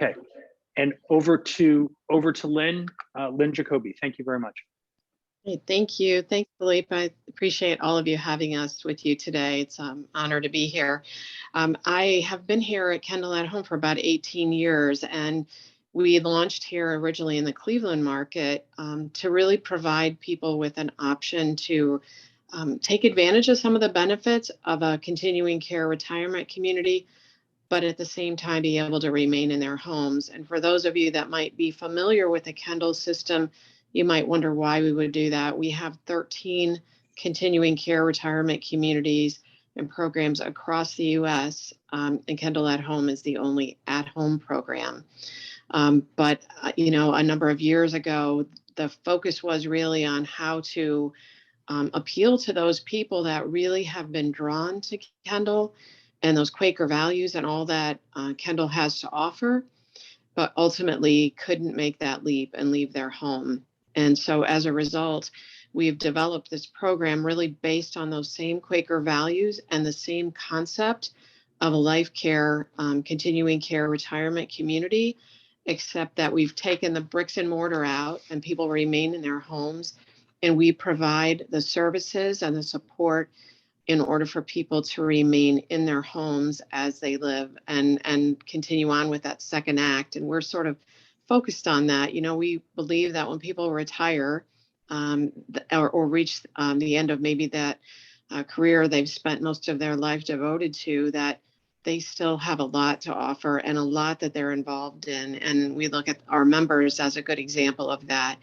Okay, and over to Lynn, Lynn Jacoby. Thank you very much. Hey, thank you. Thanks, Philippe. I appreciate all of you having us with you today. It's an honor to be here. I have been here at Kendall at Home for about 18 years, and we launched here originally in the Cleveland market to really provide people with an option to take advantage of some of the benefits of a continuing care retirement community, but at the same time be able to remain in their homes. And for those of you that might be familiar with the Kendall system, you might wonder why we would do that. We have 13 continuing care retirement communities and programs across the U.S., and Kendall at Home is the only at-home program. But a number of years ago, the focus was really on how to appeal to those people that really have been drawn to Kendall and those Quaker values and all that Kendall has to offer, but ultimately couldn't make that leap and leave their home. And so as a result, we've developed this program really based on those same Quaker values and the same concept of a life care, continuing care retirement community, except that we've taken the bricks and mortar out and people remain in their homes, and we provide the services and the support in order for people to remain in their homes as they live and continue on with that second act. And we're sort of focused on that. We believe that when people retire or reach the end of maybe that career they've spent most of their life devoted to, that they still have a lot to offer and a lot that they're involved in. And we look at our members as a good example of that.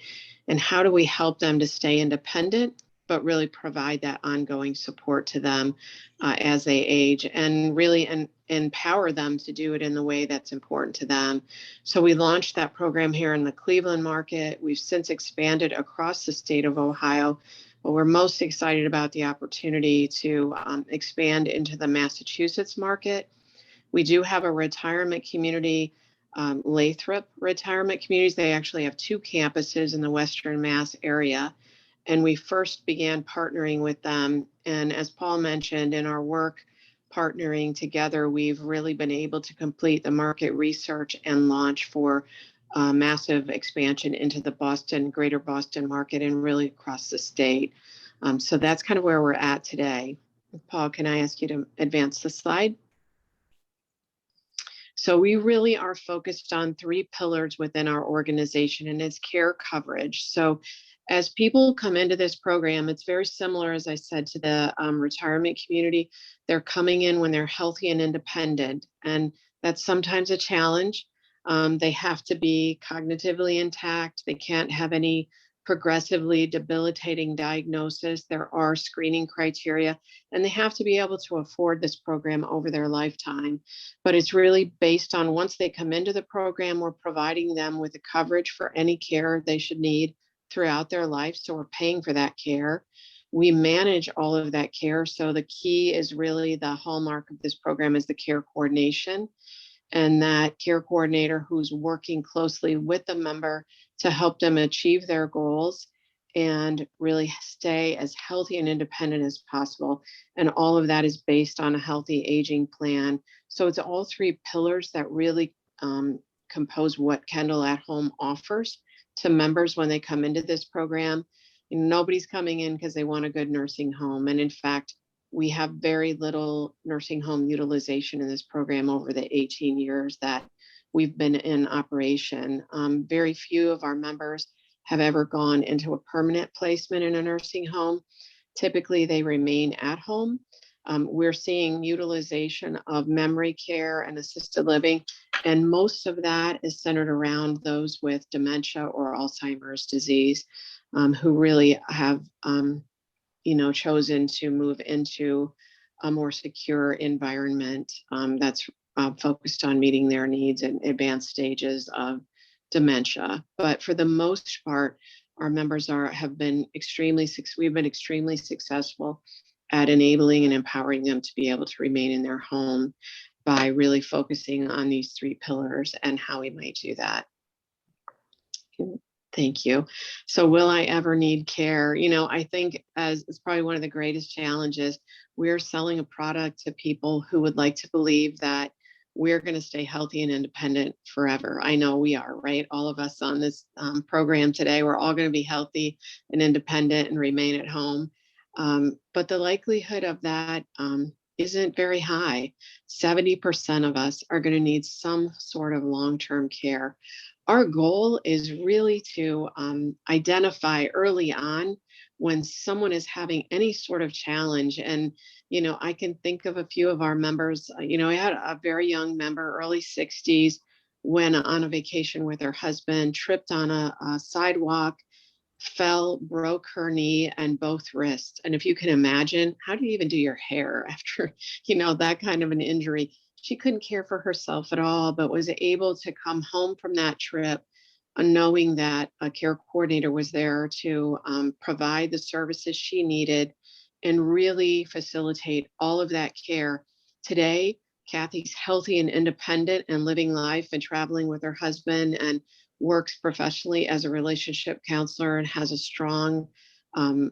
And how do we help them to stay independent, but really provide that ongoing support to them as they age, and really empower them to do it in the way that's important to them. So we launched that program here in the Cleveland market. We've since expanded across the state of Ohio, but we're most excited about the opportunity to expand into the Massachusetts market. We do have a retirement community, Lathrop Retirement Communities. They actually have 2 campuses in the Western Mass area. And we first began partnering with them. And as Paul mentioned, in our work partnering together, we've really been able to complete the market research and launch for massive expansion into the greater Boston market and really across the state. So that's kind of where we're at today. Paul, can I ask you to advance the slide? So we really are focused on 3 pillars within our organization, and it's care coverage. So as people come into this program, it's very similar, as I said, to the retirement community. They're coming in when they're healthy and independent, and that's sometimes a challenge. They have to be cognitively intact. They can't have any progressively debilitating diagnosis. There are screening criteria, and they have to be able to afford this program over their lifetime. But it's really based on, once they come into the program, we're providing them with the coverage for any care they should need throughout their life. So we're paying for that care. We manage all of that care. So the key is really, the hallmark of this program is the care coordination, and that care coordinator who's working closely with the member to help them achieve their goals and really stay as healthy and independent as possible. And all of that is based on a healthy aging plan. So it's all 3 pillars that really compose what Kendall at Home offers to members when they come into this program. Nobody's coming in because they want a good nursing home. And in fact, we have very little nursing home utilization in this program over the 18 years that we've been in operation. Very few of our members have ever gone into a permanent placement in a nursing home. Typically, they remain at home. We're seeing utilization of memory care and assisted living, and most of that is centered around those with dementia or Alzheimer's disease, who really have chosen to move into a more secure environment that's focused on meeting their needs in advanced stages of dementia. But for the most part, our members have been we've been extremely successful at enabling and empowering them to be able to remain in their home by really focusing on these 3 pillars and how we might do that. Thank you. So will I ever need care? I think as it's probably one of the greatest challenges, we're selling a product to people who would like to believe that we're going to stay healthy and independent forever. I know we are, right? All of us on this program today, we're all going to be healthy and independent and remain at home. But the likelihood of that isn't very high. 70% of us are going to need some sort of long-term care. Our goal is really to identify early on when someone is having any sort of challenge. And, I can think of a few of our members. I had a very young member, early 60s, went on a vacation with her husband, tripped on a sidewalk, fell, broke her knee and both wrists. And if you can imagine, how do you even do your hair after, that kind of an injury? She couldn't care for herself at all, but was able to come home from that trip knowing that a care coordinator was there to provide the services she needed and really facilitate all of that care. Today, Kathy's healthy and independent and living life and traveling with her husband and works professionally as a relationship counselor and has a strong and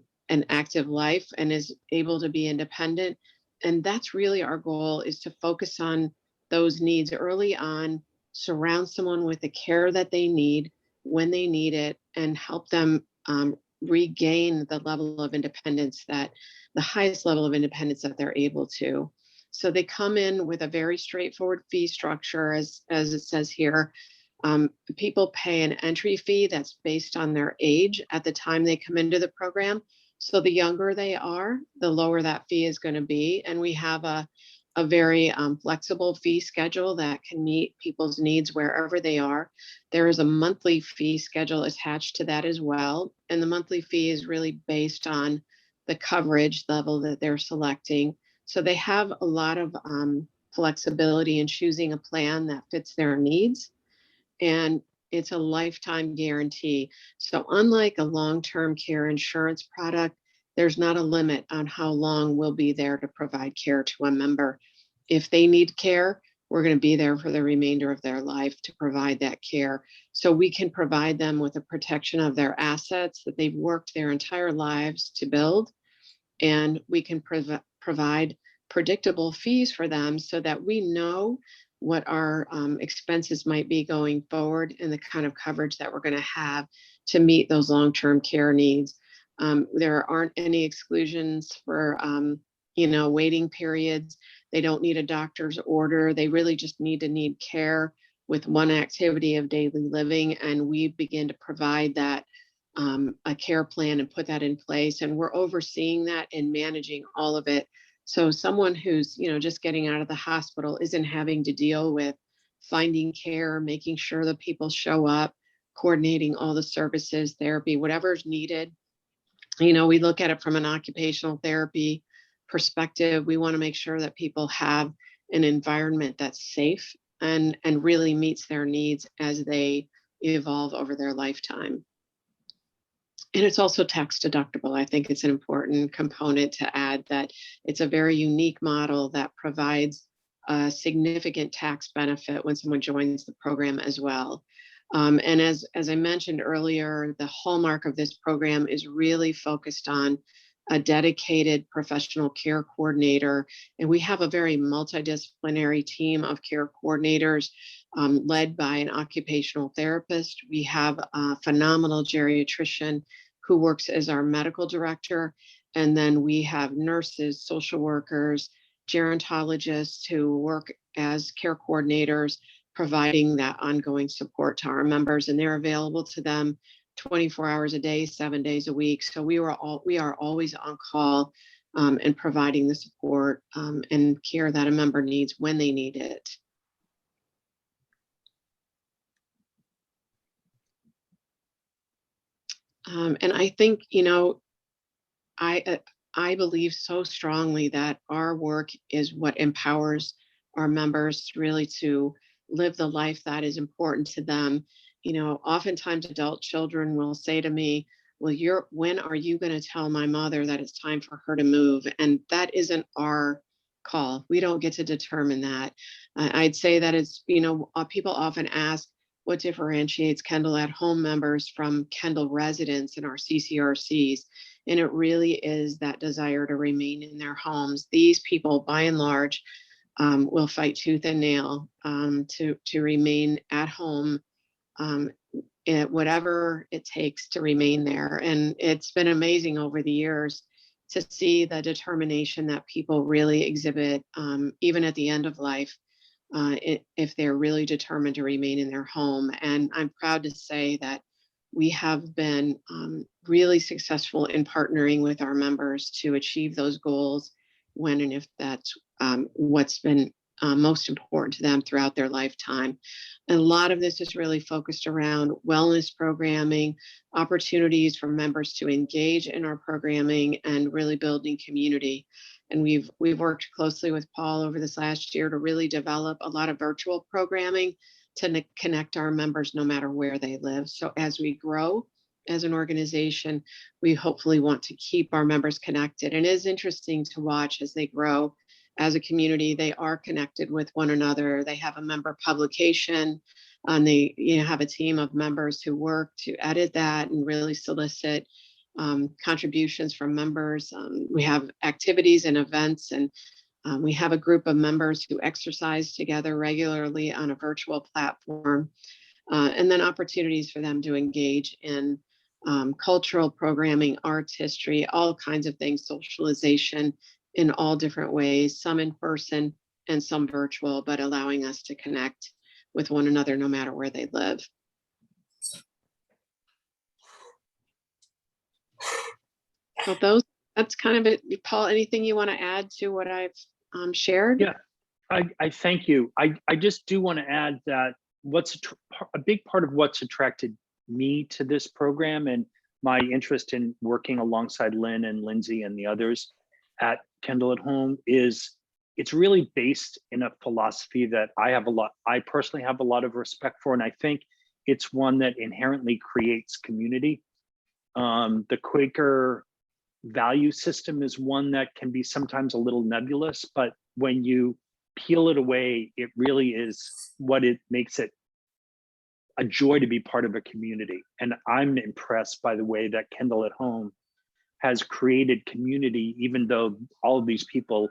active life and is able to be independent. And that's really our goal, is to focus on those needs early on, surround someone with the care that they need when they need it, and help them regain the level of independence, that the highest level of independence that they're able to. So they come in with a very straightforward fee structure, as it says here. People pay an entry fee that's based on their age at the time they come into the program. So the younger they are, the lower that fee is going to be. And we have a very flexible fee schedule that can meet people's needs wherever they are. There is a monthly fee schedule attached to that as well. And the monthly fee is really based on the coverage level that they're selecting. So they have a lot of flexibility in choosing a plan that fits their needs. And it's a lifetime guarantee. So unlike a long-term care insurance product, there's not a limit on how long we'll be there to provide care to a member. If they need care, we're going to be there for the remainder of their life to provide that care. So we can provide them with the protection of their assets that they've worked their entire lives to build. And we can provide predictable fees for them so that we know what our expenses might be going forward and the kind of coverage that we're going to have to meet those long-term care needs. There aren't any exclusions for, waiting periods. They don't need a doctor's order. They really just need care with one activity of daily living. And we begin to provide that a care plan and put that in place. And we're overseeing that and managing all of it. So someone who's, just getting out of the hospital isn't having to deal with finding care, making sure that people show up, coordinating all the services, therapy, whatever's needed. We look at it from an occupational therapy perspective. We want to make sure that people have an environment that's safe and really meets their needs as they evolve over their lifetime. And it's also tax deductible. I think it's an important component to add that it's a very unique model that provides a significant tax benefit when someone joins the program as well. And as I mentioned earlier, the hallmark of this program is really focused on a dedicated professional care coordinator. And we have a very multidisciplinary team of care coordinators led by an occupational therapist. We have a phenomenal geriatrician who works as our medical director. And then we have nurses, social workers, gerontologists who work as care coordinators, providing that ongoing support to our members. And they're available to them 24 hours a day, 7 days a week. So we are always on call and providing the support and care that a member needs when they need it. And I think, I believe so strongly that our work is what empowers our members really to live the life that is important to them. Oftentimes adult children will say to me, well, when are you going to tell my mother that it's time for her to move? And that isn't our call. We don't get to determine that. I'd say that it's, people often ask, what differentiates Kendall at Home members from Kendall residents in our CCRCs? And it really is that desire to remain in their homes. These people, by and large, will fight tooth and nail to remain at home, whatever it takes to remain there. And it's been amazing over the years to see the determination that people really exhibit, even at the end of life, if they're really determined to remain in their home. And I'm proud to say that we have been really successful in partnering with our members to achieve those goals when and if that's what's been most important to them throughout their lifetime. And a lot of this is really focused around wellness programming, opportunities for members to engage in our programming, and really building community. And we've worked closely with Paul over this last year to really develop a lot of virtual programming to connect our members no matter where they live. So as we grow as an organization, we hopefully want to keep our members connected. And it is interesting to watch as they grow as a community. They are connected with one another. They have a member publication, and they have a team of members who work to edit that and really solicit contributions from members. We have activities and events, and we have a group of members who exercise together regularly on a virtual platform, and then opportunities for them to engage in cultural programming, arts history, all kinds of things, socialization in all different ways, some in person and some virtual, but allowing us to connect with one another no matter where they live. So that's kind of it. Paul, anything you want to add to what I've shared? Yeah, I thank you. I just do want to add that a big part of what's attracted me to this program and my interest in working alongside Lynn and Lindsay and the others at Kendall at Home is it's really based in a philosophy that I personally have a lot of respect for, and I think it's one that inherently creates community. The Quaker value system is one that can be sometimes a little nebulous, but when you peel it away, it really is what it makes it a joy to be part of a community. And I'm impressed by the way that Kendall at Home has created community, even though all of these people,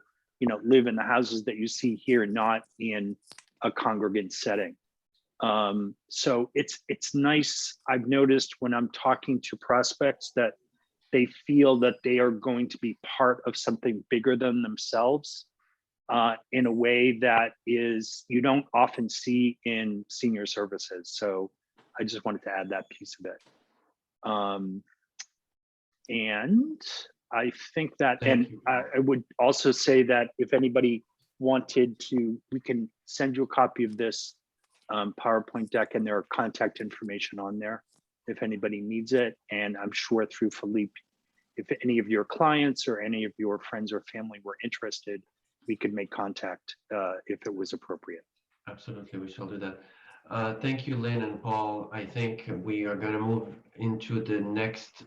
live in the houses that you see here, not in a congregate setting. So it's nice. I've noticed when I'm talking to prospects that they feel that they are going to be part of something bigger than themselves, in a way that you don't often see in senior services. So I just wanted to add that piece of it. And I think that, I would also say that if anybody wanted to, we can send you a copy of this PowerPoint deck, and there are contact information on there if anybody needs it. And I'm sure through Philippe, if any of your clients or any of your friends or family were interested, we could make contact if it was appropriate. Absolutely, we shall do that. Thank you, Lynn and Paul. I think we are going to move into the next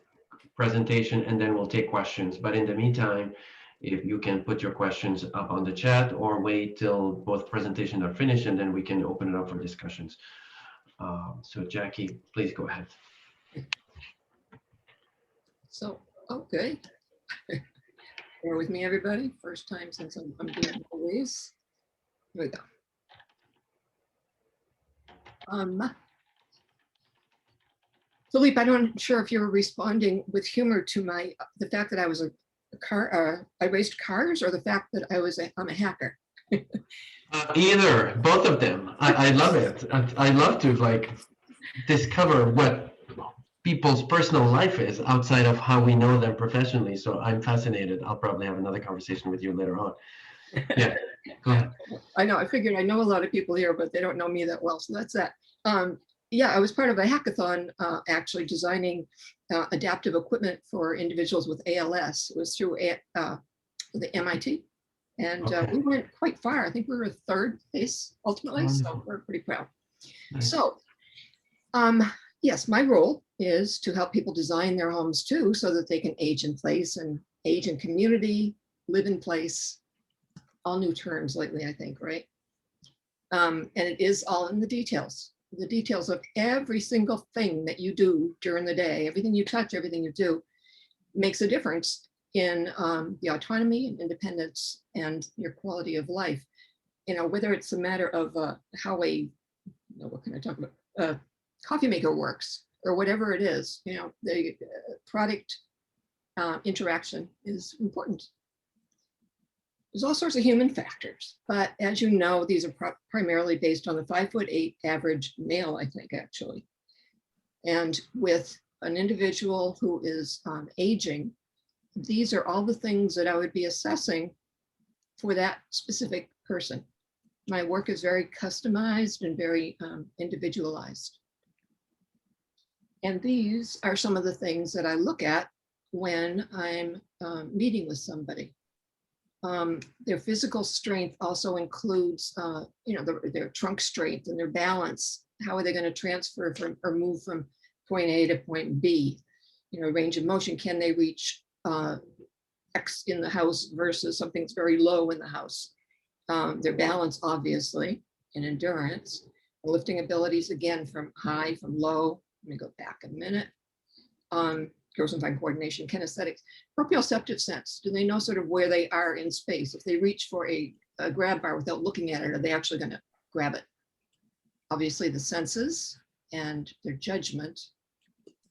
presentation, and then we'll take questions. But in the meantime, if you can put your questions up on the chat or wait till both presentations are finished, and then we can open it up for discussions. So Jackie, please go ahead. So, okay. Bear with me, everybody. First time since I'm doing all these. Here we go. Philippe, I'm not sure if you were responding with humor to the fact that I was I raced cars, or the fact that I'm a hacker. Either, both of them. I love it. I love to discover what people's personal life is outside of how we know them professionally. So I'm fascinated. I'll probably have another conversation with you later on. Yeah, go ahead. I know. I figured I know a lot of people here, but they don't know me that well. So that's that. Yeah, I was part of a hackathon, actually designing adaptive equipment for individuals with ALS. It was through the MIT. And Okay. we went quite far. I think we were third place ultimately, so we're pretty proud. Nice. So, yes, my role is to help people design their homes too, so that they can age in place and age in community, live in place. All new terms lately, I think, right? And it is all in the details of every single thing that you do during the day. Everything you touch, everything you do makes a difference in the autonomy and independence and your quality of life. whether it's a matter of how what can I talk about? Coffee maker works or whatever it is, the product interaction is important. There's all sorts of human factors, but as you know, these are primarily based on the 5'8" average male, I think, actually. And with an individual who is aging, these are all the things that I would be assessing for that specific person. My work is very customized and very individualized. And these are some of the things that I look at when I'm meeting with somebody. Their physical strength also includes, their trunk strength and their balance. How are they going to transfer from or move from point A to point B? Range of motion. Can they reach X in the house versus something that's very low in the house? Their balance, obviously, and endurance. Lifting abilities, again, from high, from low. Let me go back a minute. Gross and fine coordination, kinesthetics, proprioceptive sense. Do they know sort of where they are in space? If they reach for a grab bar without looking at it, are they actually going to grab it? Obviously, the senses and their judgment,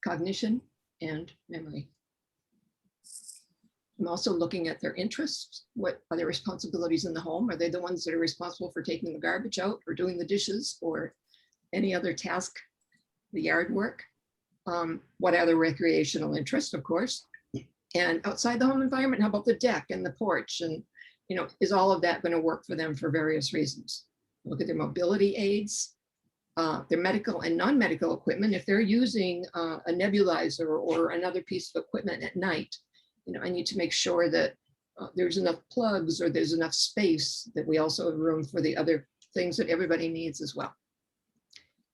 cognition, and memory. I'm also looking at their interests. What are their responsibilities in the home? Are they the ones that are responsible for taking the garbage out or doing the dishes or any other task, the yard work? What other recreational interests, of course, and outside the home environment, how about the deck and the porch? And, is all of that going to work for them for various reasons? Look at their mobility aids, their medical and non-medical equipment. If they're using a nebulizer or another piece of equipment at night, I need to make sure that there's enough plugs or there's enough space, that we also have room for the other things that everybody needs as well.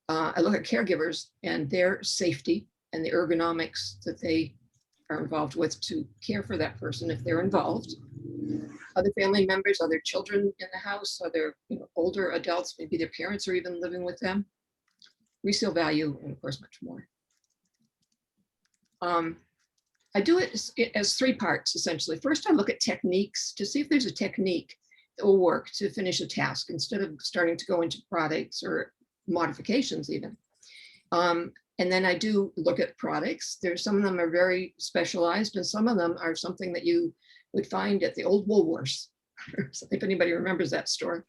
I look at caregivers and their safety and the ergonomics that they are involved with to care for that person if they're involved. Other family members, other children in the house, other older adults, maybe their parents are even living with them. Resale value, and of course, much more. I do it as 3 parts, essentially. First, I look at techniques to see if there's a technique that will work to finish a task instead of starting to go into products or modifications even. And then I do look at products. There's some of them are very specialized and some of them are something that you would find at the old Woolworths, if anybody remembers that store.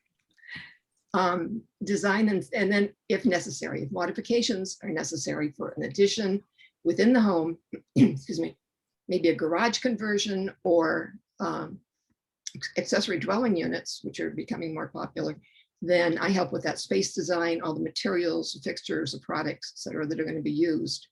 Design and then if necessary, if modifications are necessary for an addition within the home, excuse me, maybe a garage conversion or accessory dwelling units, which are becoming more popular, then I help with that space design, all the materials, the fixtures, the products, et cetera, that are going to be used.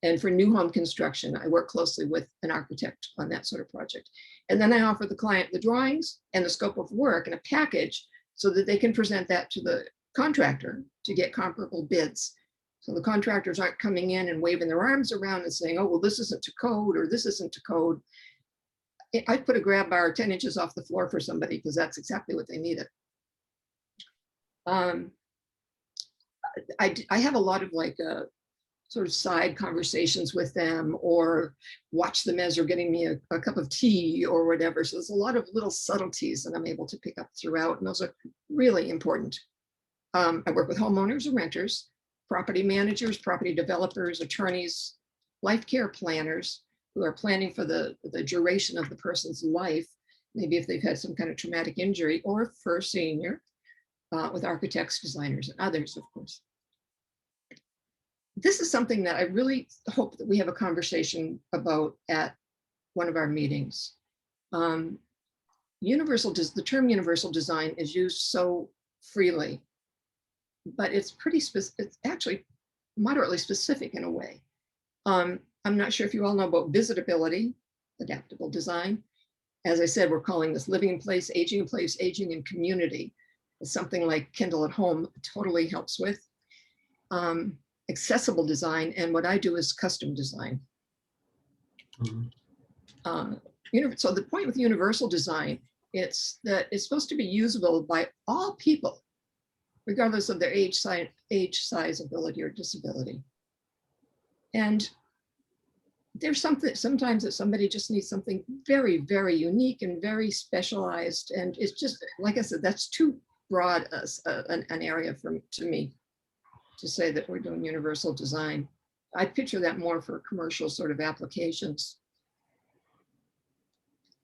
And for new home construction, I work closely with an architect on that sort of project. And then I offer the client the drawings and the scope of work and a package so that they can present that to the contractor to get comparable bids. So the contractors aren't coming in and waving their arms around and saying, oh, well, this isn't to code or this isn't to code. I put a grab bar 10 inches off the floor for somebody because that's exactly what they needed. I have a lot of sort of side conversations with them or watch them as they're getting me a cup of tea or whatever. So there's a lot of little subtleties that I'm able to pick up throughout, and those are really important. I work with homeowners and renters, property managers, property developers, attorneys, life care planners who are planning for the duration of the person's life, maybe if they've had some kind of traumatic injury, or for a senior, with architects, designers, and others, of course. This is something that I really hope that we have a conversation about at one of our meetings. The term universal design is used so freely, but it's it's actually moderately specific in a way. I'm not sure if you all know about visitability, adaptable design. As I said, we're calling this living in place, aging in community. It's something like Kindle at Home totally helps with. Accessible design, and what I do is custom design. Mm-hmm. So the point with universal design, it's that it's supposed to be usable by all people, regardless of their age, size, ability, or disability. And there's sometimes that somebody just needs something very, very unique and very specialized. And it's just, like I said, that's too broad an area to me to say that we're doing universal design. I picture that more for commercial sort of applications.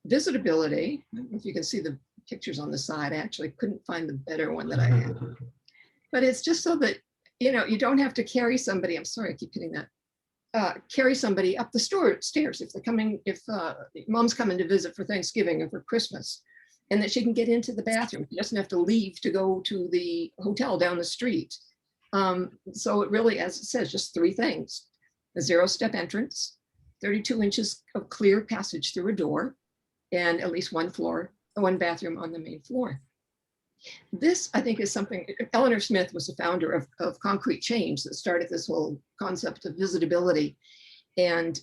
Visitability, I don't know if you can see the pictures on the side. I actually couldn't find the better one that I had. But it's just so that, you know, you don't have to carry somebody. I'm sorry, I keep hitting that. Carry somebody up the stairs if they're coming, if mom's coming to visit for Thanksgiving or for Christmas, and that she can get into the bathroom. She doesn't have to leave to go to the hotel down the street. So it really, as it says, just three things: a 0-step entrance, 32 inches of clear passage through a door, and at least one bathroom on the main floor. This, I think, is something, Eleanor Smith was the founder of Concrete Change that started this whole concept of visitability. And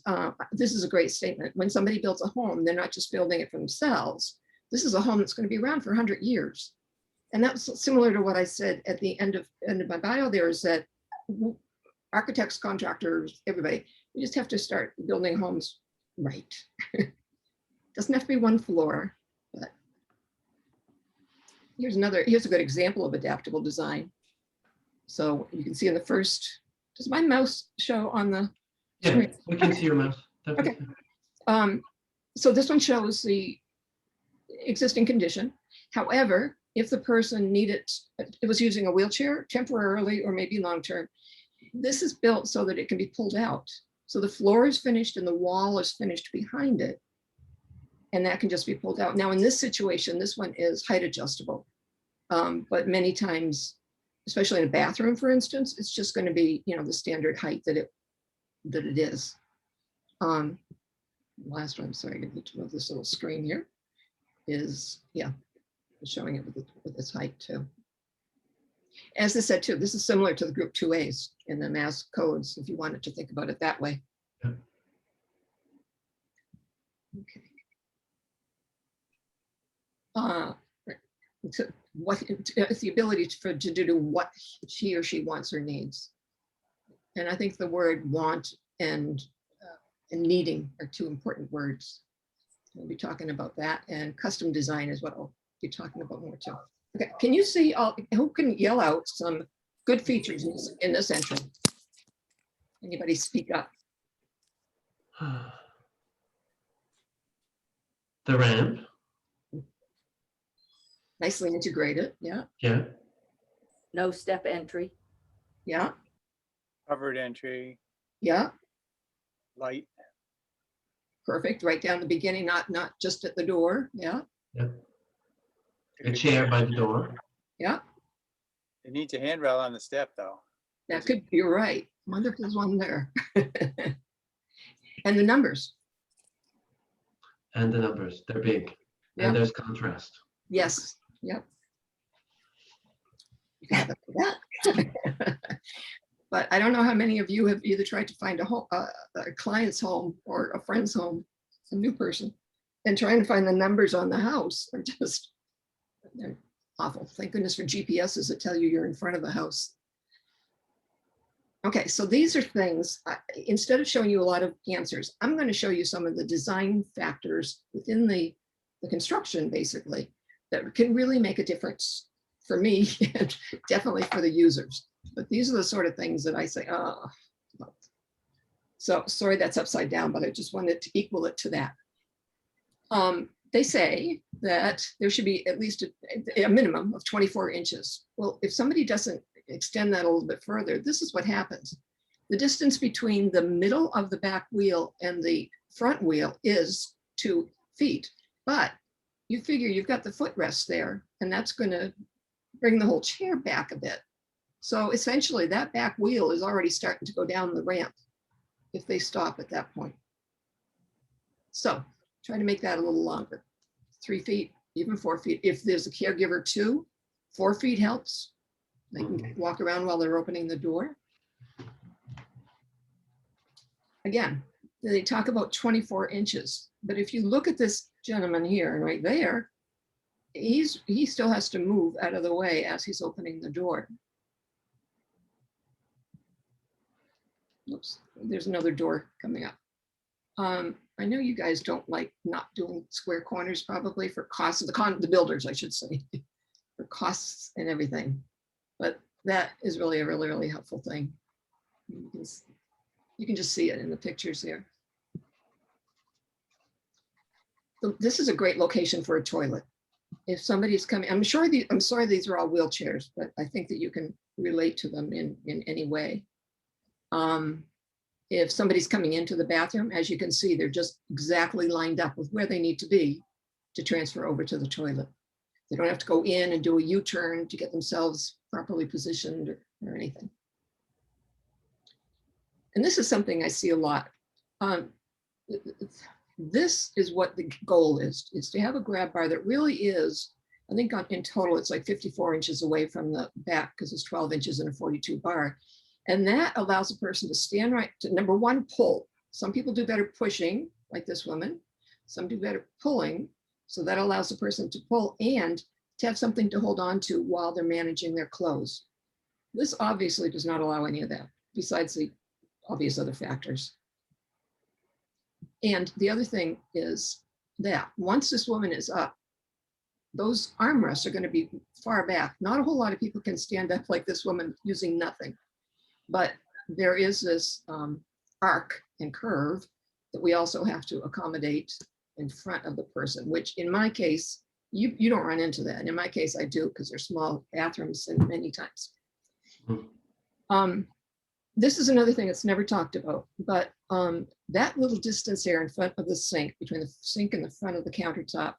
this is a great statement. When somebody builds a home, they're not just building it for themselves. This is a home that's going to be around for 100 years. And that's similar to what I said at the end of my bio there, is that architects, contractors, everybody, we just have to start building homes right. Doesn't have to be one floor, but here's a good example of adaptable design. So you can see in the first, does my mouse show on the Yeah, we can see your mouse. Okay. So this one shows the existing condition. However, if the person was using a wheelchair temporarily or maybe long-term, this is built so that it can be pulled out. So the floor is finished and the wall is finished behind it. And that can just be pulled out. Now in this situation, this one is height adjustable. But many times, especially in a bathroom, for instance, it's just going to be, you know, the standard height that it is. Last one, sorry, I need to move this little screen here, is, yeah, showing it with its height too. As I said too, this is similar to the group 2As in the mass codes, if you wanted to think about it that way. Okay. So it's the ability to do what he or she wants or needs. And I think the word want and needing are two important words. We'll be talking about that, and custom design is what I'll be talking about more too. Okay, can you see who can yell out some good features in this entry? Anybody speak up? The ramp. Nicely integrated, yeah. Yeah. No step entry. Yeah. Covered entry, Yeah. light. Perfect. Right down the beginning, not just at the door. Yeah. Yeah. A chair by the door. Yeah. It needs a handrail on the step though. That could, you're right. I wonder if there's one there. And the numbers. And the numbers, they're big. Yeah. And there's contrast. Yes. Yep. You can have it for that. But I don't know how many of you have either tried to find a client's home or a friend's home, a new person, and trying to find the numbers on the house are just, they're awful. Thank goodness for GPSs that tell you you're in front of the house. Okay, so these are things, instead of showing you a lot of answers, I'm going to show you some of the design factors within the construction, basically, that can really make a difference for me and definitely for the users. But these are the sort of things that I say, oh. So sorry that's upside down, but I just wanted to equal it to that. They say that there should be at least a minimum of 24 inches. Well, if somebody doesn't extend that a little bit further, this is what happens. The distance between the middle of the back wheel and the front wheel is 2 feet, but you figure you've got the footrest there, and that's going to bring the whole chair back a bit. So essentially that back wheel is already starting to go down the ramp if they stop at that point. So try to make that a little longer, 3 feet, even 4 feet. If there's a caregiver too, 4 feet helps. They can walk around while they're opening the door. Again, they talk about 24 inches, but if you look at this gentleman here and right there, he still has to move out of the way as he's opening the door. Oops, there's another door coming up. I know you guys don't like not doing square corners, probably for cost of the builders, I should say, for costs and everything. But that is really a really helpful thing. You can just see it in the pictures here. This is a great location for a toilet. If somebody's coming, I'm sorry these are all wheelchairs, but I think that you can relate to them in any way. If somebody's coming into the bathroom, as you can see, they're just exactly lined up with where they need to be to transfer over to the toilet. They don't have to go in and do a U-turn to get themselves properly positioned or anything. And this is something I see a lot. This is what the goal is to have a grab bar that really is, I think in total, it's like 54 inches away from the back because it's 12 inches in a 42 bar. And that allows a person to stand right to, number one, pull. Some people do better pushing, like this woman. Some do better pulling. So that allows the person to pull and to have something to hold on to while they're managing their clothes. This obviously does not allow any of that, besides the obvious other factors. And the other thing is that once this woman is up, those armrests are going to be far back. Not a whole lot of people can stand up like this woman using nothing. But there is this arc and curve that we also have to accommodate in front of the person, which in my case, you don't run into that. And in my case, I do, because there's small bathrooms and many times. This is another thing that's never talked about, but that little distance there in front of the sink, between the sink and the front of the countertop,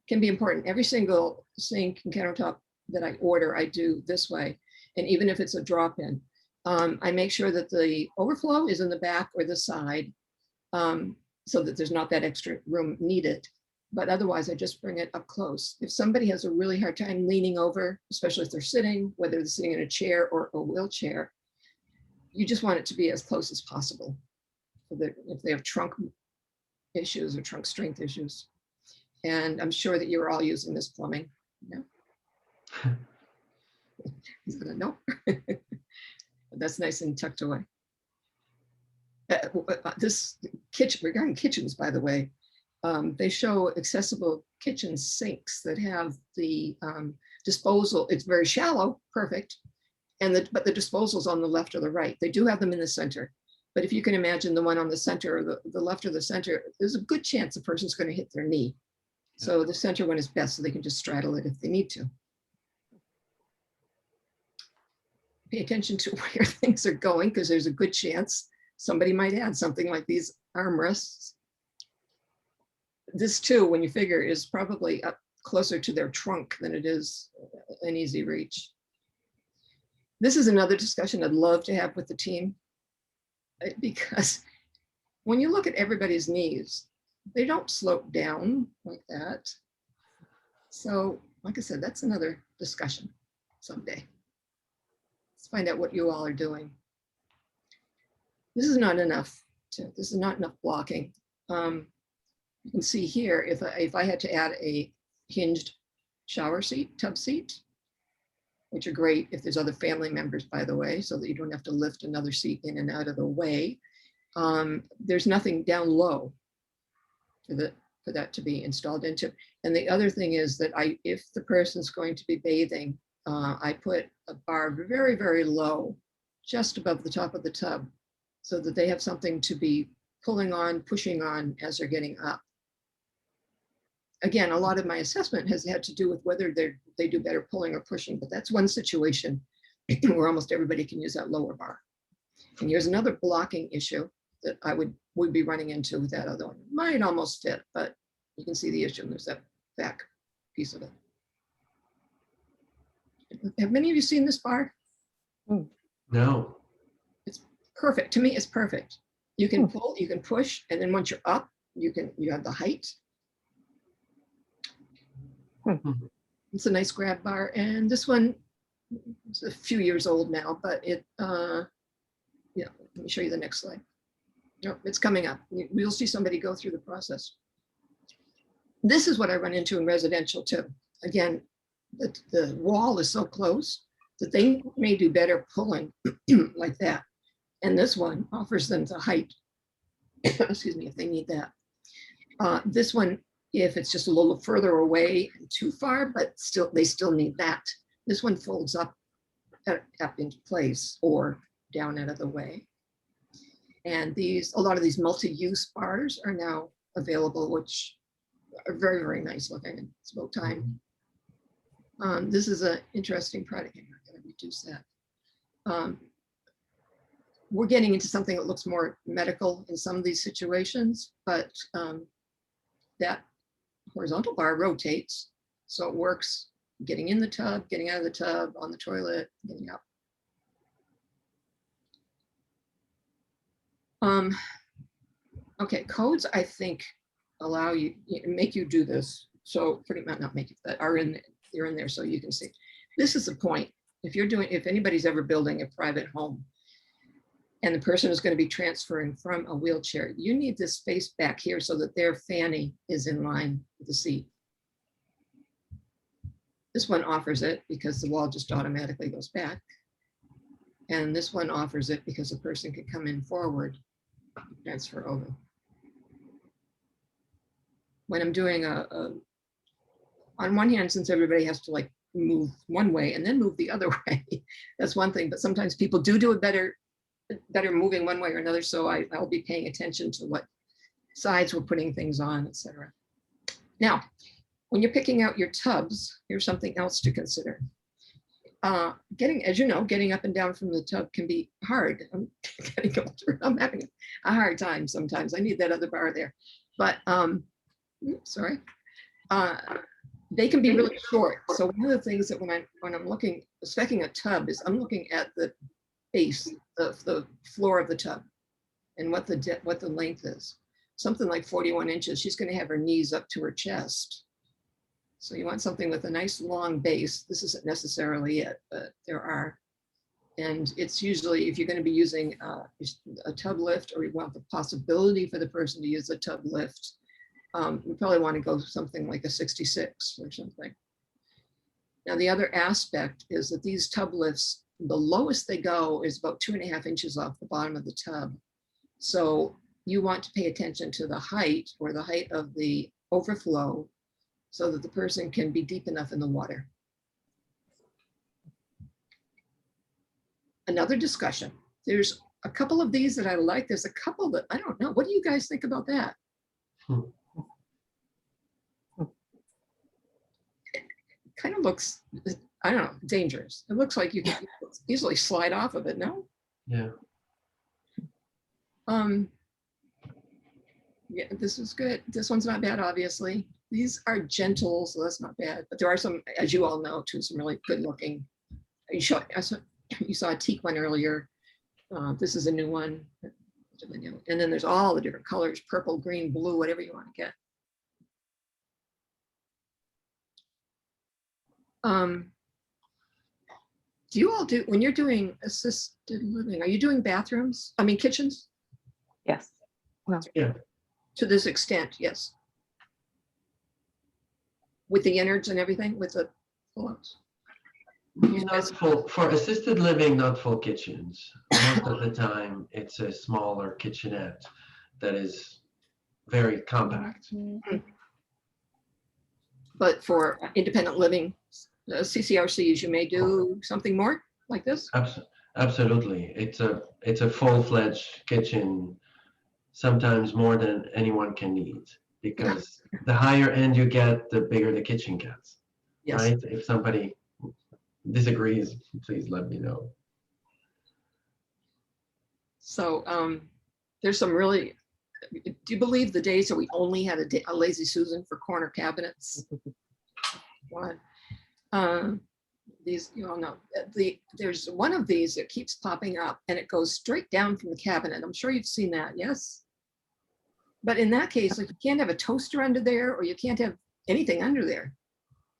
can be important. Every single sink and countertop that I order, I do this way. And even if it's a drop-in, I make sure that the overflow is in the back or the side, so that there's not that extra room needed. But otherwise, I just bring it up close. If somebody has a really hard time leaning over, especially if they're sitting, whether they're sitting in a chair or a wheelchair, you just want it to be as close as possible. So that if they have trunk issues or trunk strength issues. And I'm sure that you're all using this plumbing. Yeah. He's gonna know. That's nice and tucked away. This kitchen, regarding kitchens, by the way, they show accessible kitchen sinks that have the disposal. It's very shallow, perfect. But the disposal's on the left or the right. They do have them in the center. But if you can imagine the one on the center or the left or the center, there's a good chance the person's going to hit their knee. So the center one is best, so they can just straddle it if they need to. Pay attention to where things are going, because there's a good chance somebody might add something like these armrests. This too, when you figure, is probably up closer to their trunk than it is an easy reach. This is another discussion I'd love to have with the team, because when you look at everybody's knees, they don't slope down like that. So, like I said, that's another discussion someday. Let's find out what you all are doing. This is not enough. This is not enough blocking. You can see here, if I had to add a hinged shower seat, tub seat, which are great if there's other family members, by the way, so that you don't have to lift another seat in and out of the way. There's nothing down low for that to be installed into. And the other thing is that if the person's going to be bathing, I put a bar very, very low, just above the top of the tub, so that they have something to be pulling on, pushing on as they're getting up. Again, a lot of my assessment has had to do with whether they do better pulling or pushing, but that's one situation where almost everybody can use that lower bar. And here's another blocking issue that I would be running into with that other one. Might almost fit, but you can see the issue. There's that back piece of it. Have many of you seen this bar? No. It's perfect. To me, it's perfect. You can pull, you can push, and then once you're up, you have the height. It's a nice grab bar, and this one is a few years old now, but it, yeah, let me show you the next slide. No, it's coming up. We'll see somebody go through the process. This is what I run into in residential too. Again, the wall is so close that they may do better pulling like that. And this one offers them the height, excuse me, if they need that. This one if it's just a little further away and too far, but still, they still need that. This one folds up into place or down out of the way. And a lot of these multi-use bars are now available, which are very, very nice looking. It's about time. This is an interesting product. I'm not going to reduce that. We're getting into something that looks more medical in some of these situations, but that horizontal bar rotates, so it works getting in the tub, getting out of the tub, on the toilet, getting out. Okay, codes, I think, allow you, make you do this. So pretty much not make you, but they're in there so you can see. This is the point. If anybody's ever building a private home and the person is going to be transferring from a wheelchair, you need this space back here so that their fanny is in line with the seat. This one offers it because the wall just automatically goes back. And this one offers it because the person can come in forward, transfer over. When I'm doing on one hand, since everybody has to like move one way and then move the other way, that's one thing, but sometimes people do it better moving one way or another. So I'll be paying attention to what sides we're putting things on, etc. Now, when you're picking out your tubs, here's something else to consider. As you know, getting up and down from the tub can be hard. I'm having a hard time sometimes. I need that other bar there. But sorry. They can be really short. So one of the things that when I'm specing a tub is I'm looking at the base of the floor of the tub and what the length is. Something like 41 inches. She's going to have her knees up to her chest. So you want something with a nice long base. This isn't necessarily it, but there are. And it's usually, if you're going to be using a tub lift, or you want the possibility for the person to use a tub lift, you probably want to go something like a 66 or something. Now, the other aspect is that these tub lifts, the lowest they go is about 2.5 inches off the bottom of the tub. So you want to pay attention to the height or the height of the overflow so that the person can be deep enough in the water. Another discussion. There's a couple of these that I like. There's a couple that I don't know. What do you guys think about that? It kind of looks, I don't know, dangerous. It looks like you can easily slide off of it, no? Yeah. Yeah, this is good. This one's not bad, obviously. These are gentle, so that's not bad. But there are some, as you all know, too, some really good looking. You saw a teak one earlier. This is a new one. And then there's all the different colors, purple, green, blue, whatever you want to get. Do you all do, when you're doing assisted living, are you doing bathrooms? I mean, kitchens? Yes. Well, Yeah. To this extent, yes. With the innards and everything, with the pullouts? Not full, for assisted living, not full kitchens. Most of the time, it's a smaller kitchenette that is very compact. But for independent living, CCRCs, you may do something more like this? Absolutely. It's a full-fledged kitchen, sometimes more than anyone can need, because the higher end you get, the bigger the kitchen gets. Yes. Right? If somebody disagrees, please let me know. So there's some really, do you believe the days that we only had a Lazy Susan for corner cabinets? What? These, you all know, there's one of these that keeps popping up and it goes straight down from the cabinet. I'm sure you've seen that, yes? But in that case, like, you can't have a toaster under there or you can't have anything under there.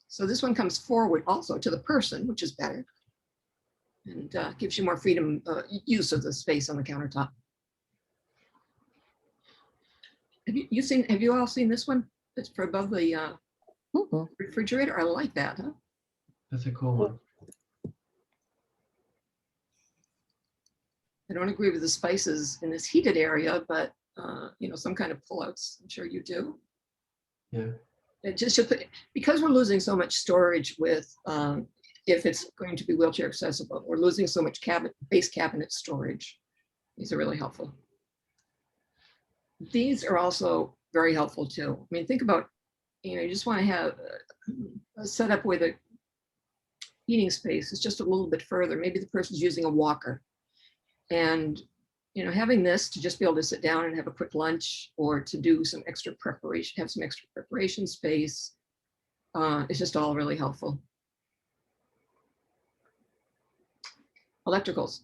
So this one comes forward also to the person, which is better, and gives you more freedom use of the space on the countertop. Have you all seen this one? It's for above the refrigerator. I like that, huh? That's a cool one. I don't agree with the spices in this heated area, but you know, some kind of pullouts, I'm sure you do. Yeah. It just because we're losing so much storage with, if it's going to be wheelchair accessible, we're losing so much base cabinet storage. These are really helpful. These are also very helpful too. I mean, think about, you just want to have a setup where the eating space is just a little bit further. Maybe the person's using a walker, and having this to just be able to sit down and have a quick lunch, or to do some extra preparation, have some extra preparation space. It's just all really helpful. Electricals.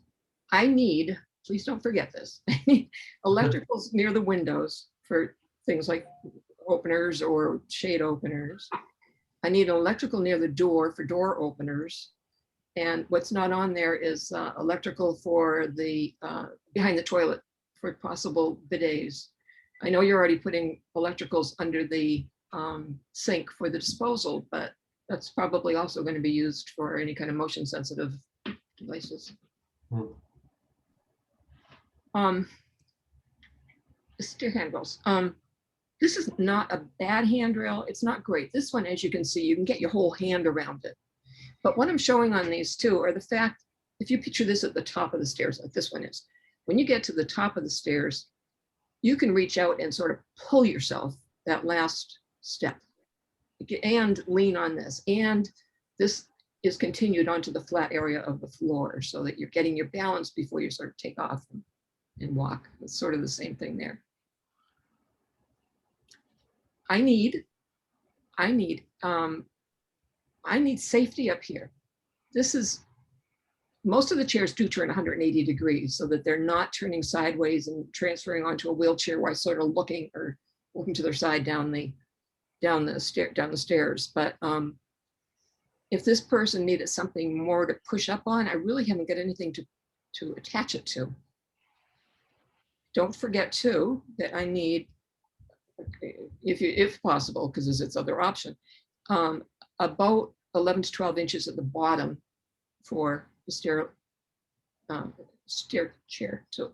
I need, please don't forget this, electricals near the windows for things like openers or shade openers. I need an electrical near the door for door openers. And what's not on there is electrical for the behind the toilet for possible bidets. I know you're already putting electricals under the sink for the disposal, but that's probably also going to be used for any kind of motion sensitive devices. Stair handrails. This is not a bad handrail. It's not great. This one, as you can see, you can get your whole hand around it. But what I'm showing on these two are the fact, if you picture this at the top of the stairs, like this one is, when you get to the top of the stairs, you can reach out and sort of pull yourself that last step and lean on this. And this is continued onto the flat area of the floor so that you're getting your balance before you sort of take off and walk. It's sort of the same thing there. I need safety up here. This is, most of the chairs do turn 180 degrees so that they're not turning sideways and transferring onto a wheelchair while sort of looking to their side down the stairs. But if this person needed something more to push up on, I really haven't got anything to attach it to. Don't forget too that I need, if possible, because there's its other option, about 11 to 12 inches at the bottom for the stair chair to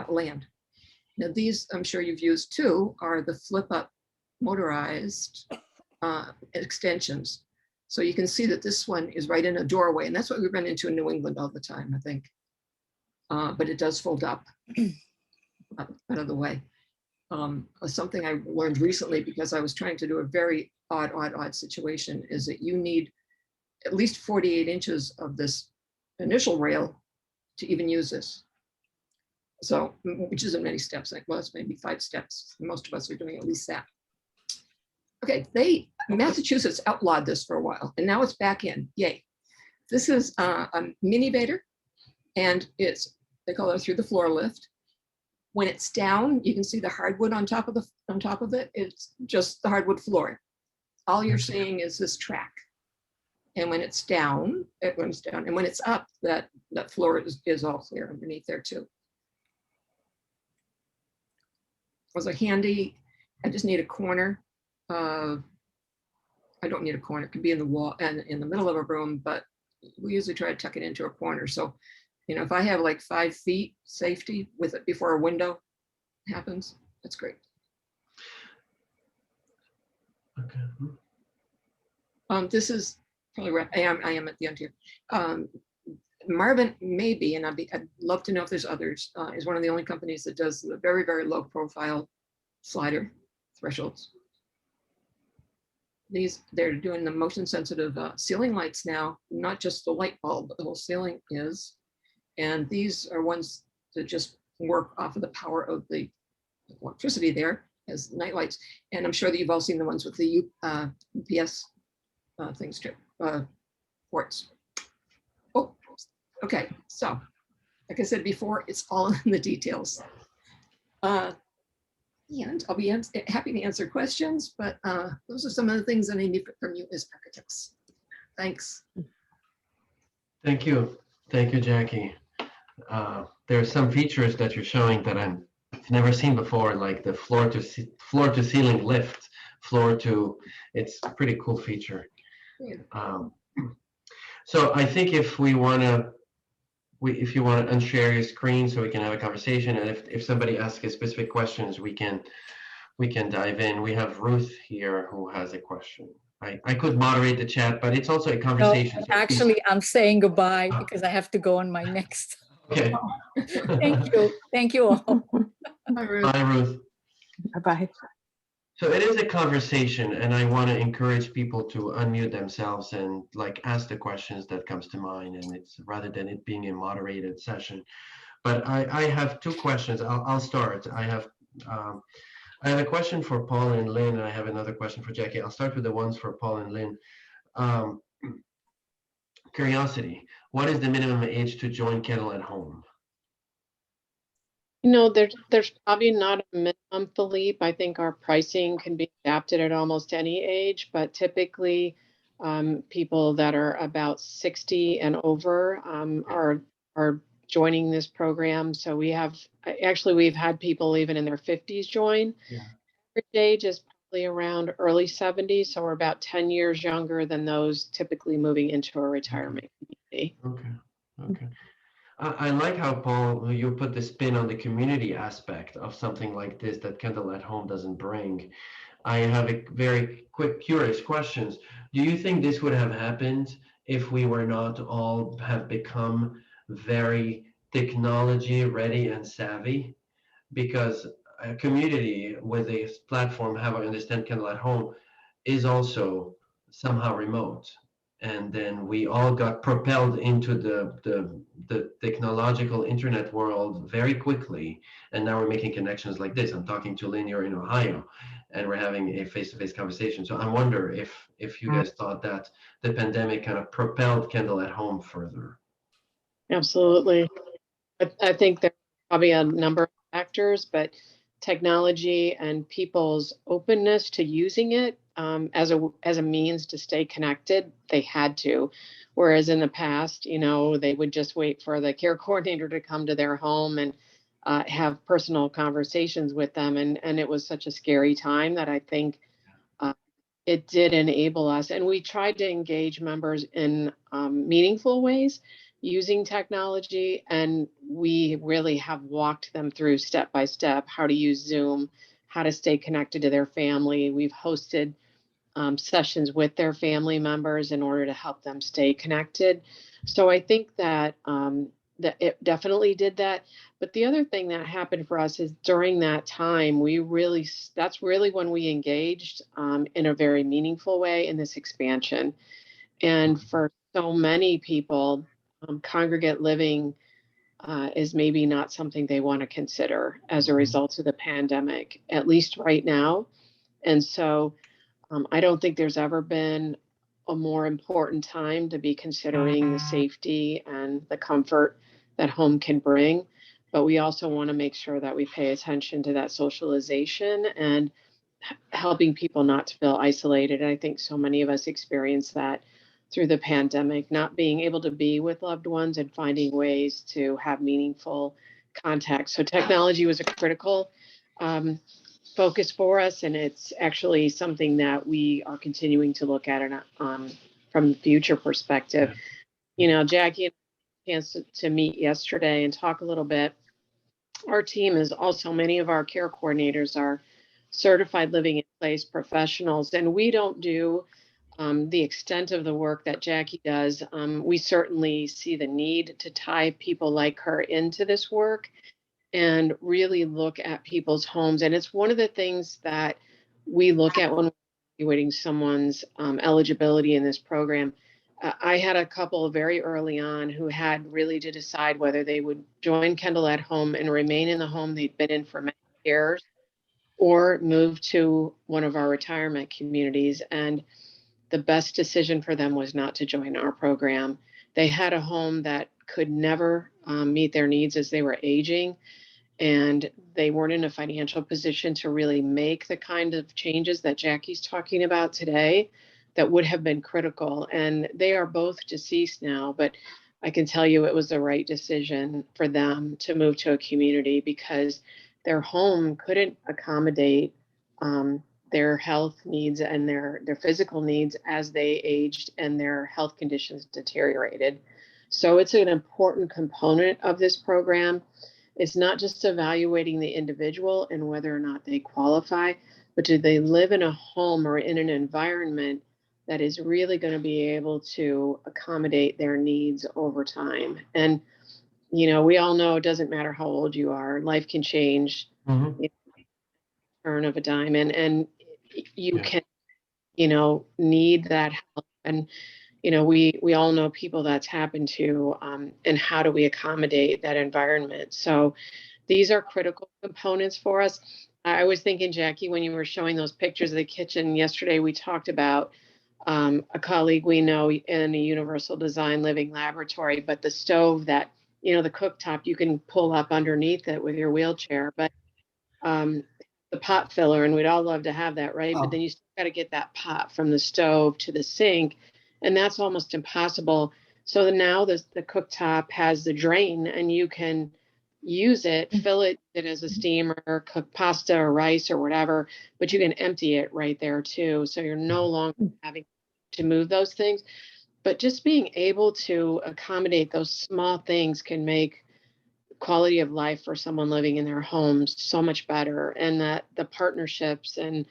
land. Now these, I'm sure you've used too, are the flip up motorized extensions. So you can see that this one is right in a doorway, and that's what we run into in New England all the time, I think. But it does fold up out of the way. Something I learned recently, because I was trying to do a very odd situation, is that you need at least 48 inches of this initial rail to even use this. So, which isn't many steps, like, well, it's maybe 5 steps. Most of us are doing at least that. Okay, Massachusetts outlawed this for a while, and now it's back in, yay. This is a minivator, and they call it through the floor lift. When it's down, you can see the hardwood on top of it. It's just the hardwood floor. All you're seeing is this track. And when it's down, and when it's up, that floor is all clear underneath there too. Was a handy. I just need a corner. I don't need a corner. It could be in the wall and in the middle of a room, but we usually try to tuck it into a corner. So, if I have like 5 feet safety with it before a window happens, that's great. Okay. This is probably where I am at the end here. Marvin maybe, and I'd love to know if there's others, is one of the only companies that does the very, very low profile slider thresholds. They're doing the motion sensitive ceiling lights now, not just the light bulb, but the whole ceiling is. And these are ones that just work off of the power of the electricity there as night lights. And I'm sure that you've all seen the ones with the UPS things too, ports. Oh, okay. So, like I said before, it's all in the details. And I'll be happy to answer questions, but those are some of the things that I need from you as architects. Thanks. Thank you. Thank you, Jackie. There are some features that you're showing that I've never seen before, like the floor to ceiling lift, it's a pretty cool feature. Yeah. So I think if you want to unshare your screen so we can have a conversation, and if somebody asks specific questions, we can we can dive in. We have Ruth here who has a question. I could moderate the chat, but it's also a No, conversation. So please- actually, I'm saying goodbye because I have to go on my next. Okay. Thank you. Thank you all. Hi, Ruth. Bye, Ruth. Bye-bye. So it is a conversation, and I want to encourage people to unmute themselves and like ask the questions that comes to mind, and it's rather than it being a moderated session. But I have two questions. I'll start. I have a question for Paul and Lynn, and I have another question for Jackie. I'll start with the ones for Paul and Lynn. Curiosity, what is the minimum age to join Kennel at Home? You know, there's probably not a minimum, Philippe. I think our pricing can be adapted at almost any age, but typically people that are about 60 and over are joining this program. So we've had people even in their 50s join. Yeah. Average age is probably around early 70s, so we're about 10 years younger than those typically moving into a retirement community. Okay. I like how, Paul, you put the spin on the community aspect of something like this that Kendall at Home doesn't bring. I have a very quick, curious questions. Do you think this would have happened if we were not all have become very technology ready and savvy? Because a community with a platform, how I understand Kendall at Home, is also somehow remote. And then we all got propelled into the technological internet world very quickly. And now we're making connections like this. I'm talking to Lynn, you're in Ohio, and we're having a face-to-face conversation. So I wonder if you guys thought that the pandemic kind of propelled Kendall at Home further. Absolutely. I think there's probably a number of factors, but technology and people's openness to using it as a means to stay connected, they had to. Whereas in the past, you know, they would just wait for the care coordinator to come to their home and have personal conversations with them. And it was such a scary time that I think it did enable us. And we tried to engage members in meaningful ways using technology, and we really have walked them through step by step how to use Zoom, how to stay connected to their family. We've hosted sessions with their family members in order to help them stay connected. So I think that that it definitely did that. But the other thing that happened for us is during that time, that's really when we engaged in a very meaningful way in this expansion. And for so many people, congregate living is maybe not something they want to consider as a result of the pandemic, at least right now. And so I don't think there's ever been a more important time to be considering the safety and the comfort that home can bring. But we also want to make sure that we pay attention to that socialization and helping people not to feel isolated. And I think so many of us experience that through the pandemic, not being able to be with loved ones and finding ways to have meaningful contact. So technology was a critical focus for us, and it's actually something that we are continuing to look at from the future perspective. You know, Jackie had a chance to meet yesterday and talk a little bit. Our team is also, many of our care coordinators are certified living in place professionals, and we don't do the extent of the work that Jackie does. We certainly see the need to tie people like her into this work and really look at people's homes. And it's one of the things that we look at when we're evaluating someone's eligibility in this program. I had a couple very early on who had really to decide whether they would join Kendall at Home and remain in the home they'd been in for many years or move to one of our retirement communities. And the best decision for them was not to join our program. They had a home that could never meet their needs as they were aging, and they weren't in a financial position to really make the kind of changes that Jackie's talking about today that would have been critical. And they are both deceased now, but I can tell you it was the right decision for them to move to a community because their home couldn't accommodate their health needs and their physical needs as they aged and their health conditions deteriorated. So it's an important component of this program. it's not just evaluating the individual and whether or not they qualify, but do they live in a home or in an environment that is really going to be able to accommodate their needs over time. And, we all know it doesn't matter how old you are, life can change, Mhm. turn of a dime, and you Yeah. can, need that help. And, we all know people that's happened to, and how do we accommodate that environment? So these are critical components for us. I was thinking, Jackie, when you were showing those pictures of the kitchen yesterday, we talked about a colleague we know in a universal design living laboratory, but the stove that, the cooktop, you can pull up underneath it with your wheelchair, but the pot filler, and we'd all love to have that, right? But Oh. then you still got to get that pot from the stove to the sink, and that's almost impossible. So now the cooktop has the drain, and you can use it, fill it as a steamer, cook pasta or rice or whatever, but you can empty it right there too. So you're no longer having to move those things. But just being able to accommodate those small things can make quality of life for someone living in their homes so much better, and that the partnerships and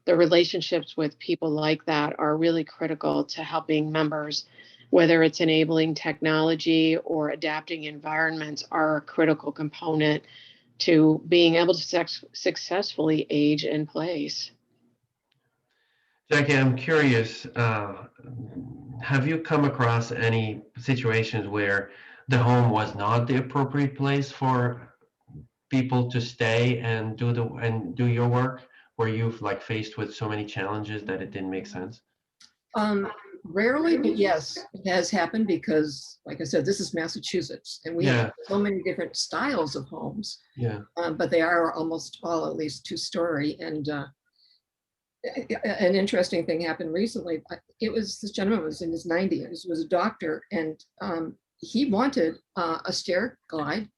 the relationships with people like that are really critical to helping members, whether it's enabling technology or adapting environments, are a critical component to being able to successfully age in place. Jackie, I'm curious, have you come across any situations where the home was not the appropriate place for people to stay and do your work, where you've like faced with so many challenges that it didn't make sense? Rarely, but yes, it has happened because, like I said, this is Massachusetts, and we Yeah. have so many different styles of homes, Yeah. but they are almost all at least two-story. And an interesting thing happened recently. This gentleman was in his 90s, was a doctor, and he wanted a stair glide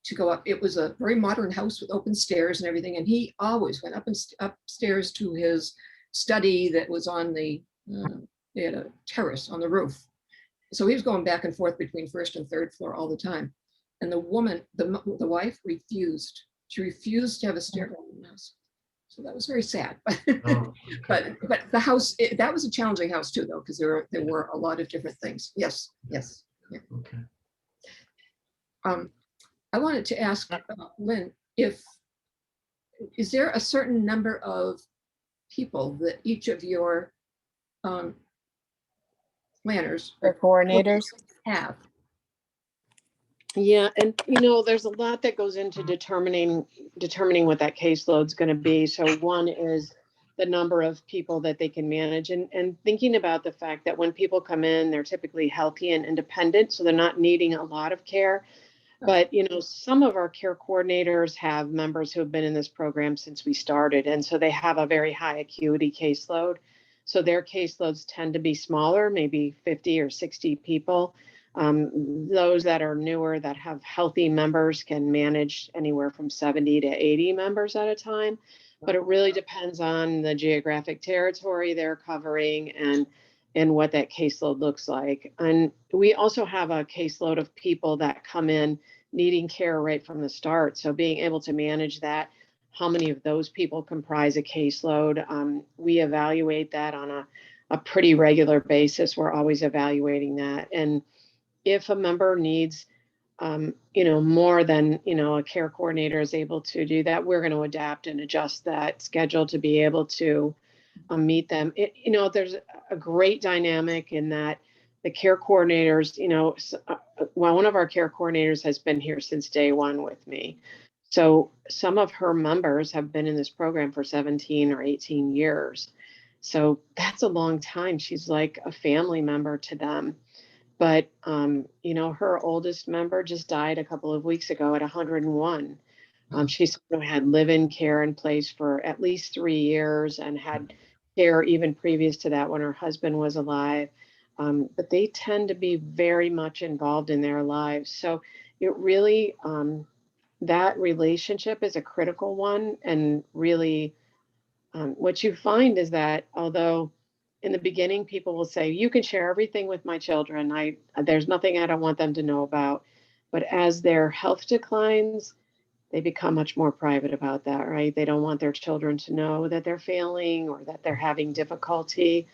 to go up. It was a very modern house with open stairs and everything, and he always went upstairs to his study that was on they had a terrace on the roof. So he was going back and forth between first and third floor all the time. And the woman, the wife refused. She refused to have a stair in the house. So that was very sad. Oh, okay. but the house, that was a challenging house too, though, because there were a lot of different things. Yes. Yeah. Okay. I wanted to ask Lynn, is there a certain number of people that each of your planners The coordinators. have? Yeah, and there's a lot that goes into determining what that caseload's going to be. So one is the number of people that they can manage, and thinking about the fact that when people come in, they're typically healthy and independent, so they're not needing a lot of care. But some of our care coordinators have members who have been in this program since we started, and so they have a very high acuity caseload. So their caseloads tend to be smaller, maybe 50 or 60 people. Those that are newer, that have healthy members, can manage anywhere from 70 to 80 members at a time. But it really depends on the geographic territory they're covering and what that caseload looks like. And we also have a caseload of people that come in needing care right from the start. So being able to manage that, how many of those people comprise a caseload? We evaluate that on a pretty regular basis. We're always evaluating that. And if a member needs, more than, a care coordinator is able to do that, we're going to adapt and adjust that schedule to be able to meet them. There's a great dynamic in that the care coordinators, one of our care coordinators has been here since day one with me. So some of her members have been in this program for 17 or 18 years. So that's a long time. She's like a family member to them. But, her oldest member just died a couple of weeks ago at 101. She's had live-in care in place for at least 3 years and had care even previous to that when her husband was alive. But they tend to be very much involved in their lives. So it really, that relationship is a critical one. And really, what you find is that although in the beginning people will say, you can share everything with my children, there's nothing I don't want them to know about. But as their health declines, they become much more private about that, right? They don't want their children to know that they're failing or that they're having difficulty.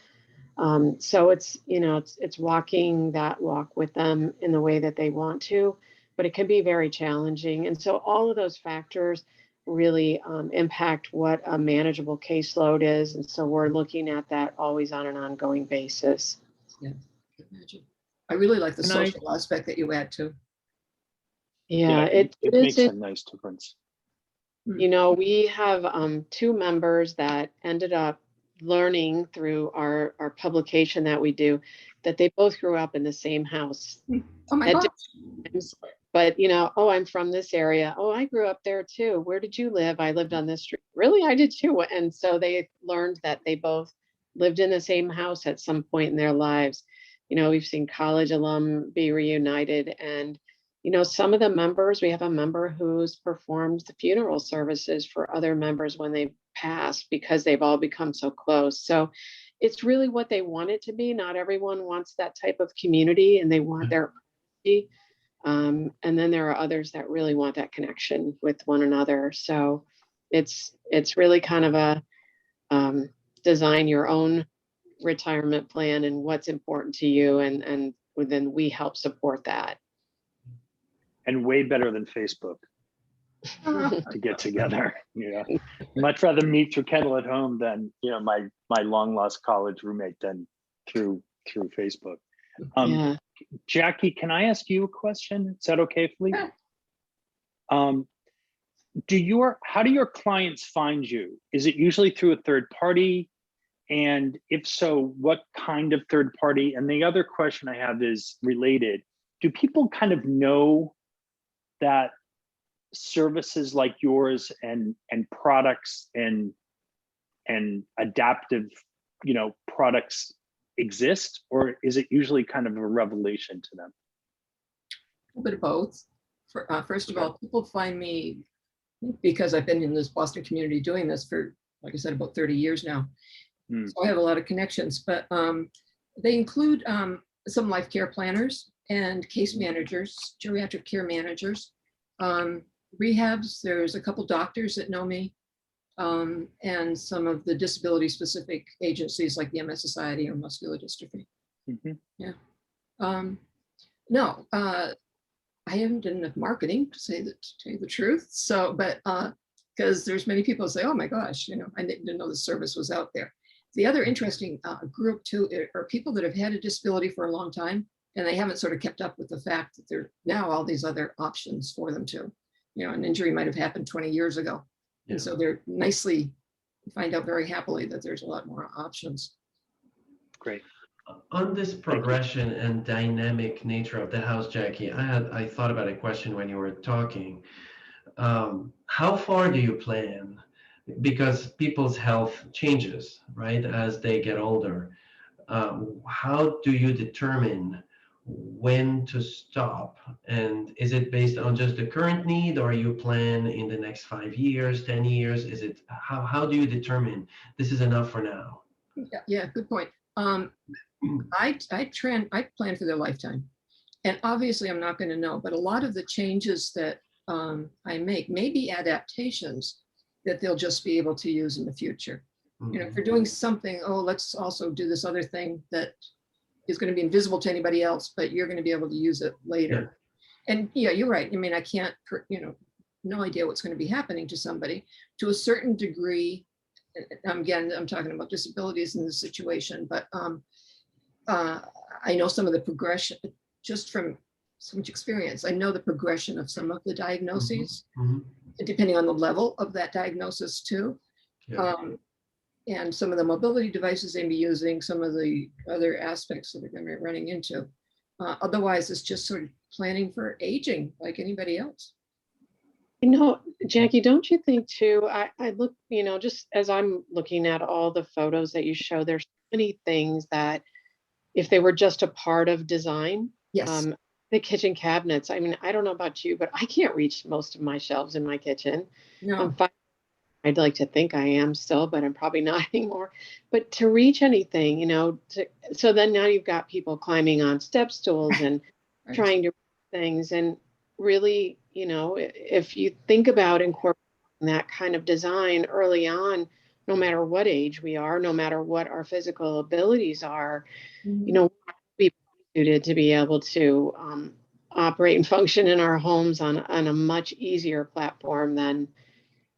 So it's, it's walking that walk with them in the way that they want to, but it can be very challenging. And so all of those factors really impact what a manageable caseload is. And so we're looking at that always on an ongoing basis. Yeah, I can imagine. I really like the Can I- social aspect that you add to. Yeah, it makes is. a nice difference. We have 2 members that ended up learning through our publication that we do that they both grew up in the same house. Oh my At gosh. times. But, oh, I'm from this area. Oh, I grew up there too. Where did you live? I lived on this street. Really? I did too. And so they learned that they both lived in the same house at some point in their lives. We've seen college alum be reunited. And, some of the members, we have a member who's performed the funeral services for other members when they passed because they've all become so close. So it's really what they want it to be. Not everyone wants that type of community and they want their privacy. And then there are others that really want that connection with one another. So it's really kind of a design your own retirement plan and what's important to you. And then we help support that. And way better than Facebook to get together. Much rather meet through Kendall at Home than my long lost college roommate than through Facebook. Yeah. Jackie, can I ask you a question? Is that okay, Philippe? Yeah. How do your clients find you? Is it usually through a third party? And if so, what kind of third party? And the other question I have is related. Do people kind of know that services like yours and products and adaptive, products exist, or is it usually kind of a revelation to them? A bit of both. First of all, people find me because I've been in this Boston community doing this for, like I said, about 30 years now. So I have a lot of connections, but they include some life care planners and case managers, geriatric care managers, rehabs. There's a couple doctors that know me, and some of the disability specific agencies like the MS Society or Muscular Dystrophy. Yeah. No, I haven't done enough marketing to tell you the truth. So, but because there's many people who say, oh my gosh, I didn't know the service was out there. The other interesting group too are people that have had a disability for a long time and they haven't sort of kept up with the fact that there are now all these other options for them too. An injury might have happened 20 years ago. Yeah. And so they're find out very happily that there's a lot more options. Great. On this progression and dynamic nature of the house, Jackie, I thought about a question when you were talking. How far do you plan? Because people's health changes, right, as they get older. How do you determine when to stop? And is it based on just the current need, or you plan in the next 5 years, 10 years? Is it how do you determine this is enough for now? Yeah, good point. I plan for their lifetime, and obviously I'm not going to know, but a lot of the changes that I make may be adaptations that they'll just be able to use in the future. If they're doing something, let's also do this other thing that is going to be invisible to anybody else, but you're going to be able to use it later. Yeah. And yeah, you're right. I mean, I can't, no idea what's going to be happening to somebody. To a certain degree, again, I'm talking about disabilities in this situation, but I know some of the progression just from so much experience. I know the progression of some of the diagnoses, depending on the level of that diagnosis too. Yeah. And some of the mobility devices they may be using, some of the other aspects that they're going to be running into. Otherwise, it's just sort of planning for aging like anybody else. Jackie, don't you think too, I look, just as I'm looking at all the photos that you show, there's so many things that if they were just a part of design, yes. The kitchen cabinets, I mean, I don't know about you, but I can't reach most of my shelves in my kitchen. No. I'd like to think I am still, but I'm probably not anymore. But to reach anything, so then now you've got people climbing on step stools and trying to reach things. And really, if you think about incorporating that kind of design early on, no matter what age we are, no matter what our physical abilities are, be suited to be able to operate and function in our homes on a much easier platform than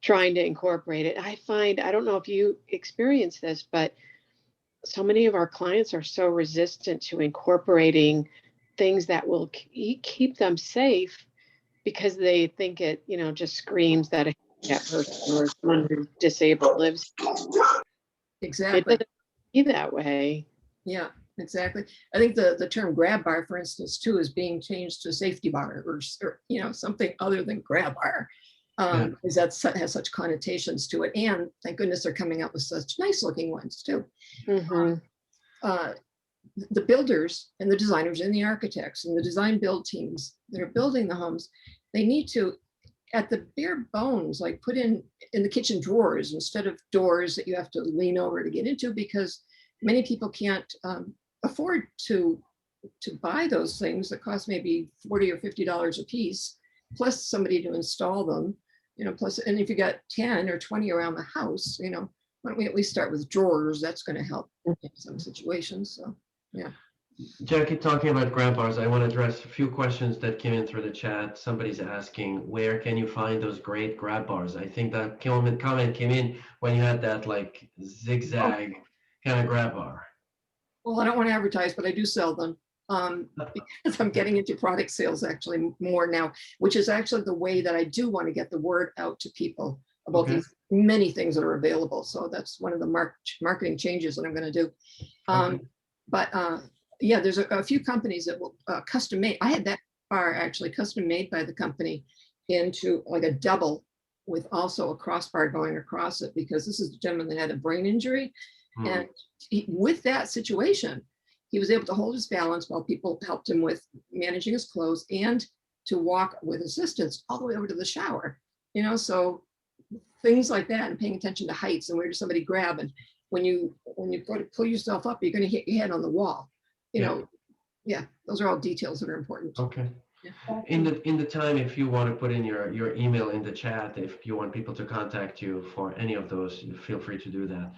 trying to incorporate it. I find, I don't know if you experience this, but so many of our clients are so resistant to incorporating things that will keep them safe because they think it, just screams that a handicapped person or someone who's disabled lives. It Exactly. doesn't be that way. Yeah, exactly. I think the term grab bar, for instance, too, is being changed to safety bar or something other than grab bar. Because that has such connotations to it. And thank goodness they're coming up with such nice looking ones too. The builders and the designers and the architects and the design build teams that are building the homes, they need to, at the bare bones, like put in the kitchen drawers instead of doors that you have to lean over to get into, because many people can't afford to buy those things that cost maybe $40 or $50 a piece, plus somebody to install them, plus, and if you got 10 or 20 around the house, why don't we at least start with drawers? That's going to help in some situations. So, yeah. Jackie, talking about grab bars, I want to address a few questions that came in through the chat. Somebody's asking, where can you find those great grab bars? I think that comment came in when you had that like zigzag kind of grab bar. Well, I don't want to advertise, but I do sell them because I'm getting into product sales actually more now, which is actually the way that I do want to get the word out to people about these many things that are available. So that's one of the marketing changes that I'm going to do. But yeah, there's a few companies that will custom make. I had that bar actually custom made by the company into like a double with also a crossbar going across it, because this is the gentleman that had a brain injury. And with that situation, he was able to hold his balance while people helped him with managing his clothes and to walk with assistance all the way over to the shower. So things like that, and paying attention to heights and where does somebody grab, and when you go to pull yourself up, you're going to hit your head on the wall. Yeah, those are all details that are important. Okay. Yeah. In the time, if you want to put in your email in the chat, if you want people to contact you for any of those, feel free to do that.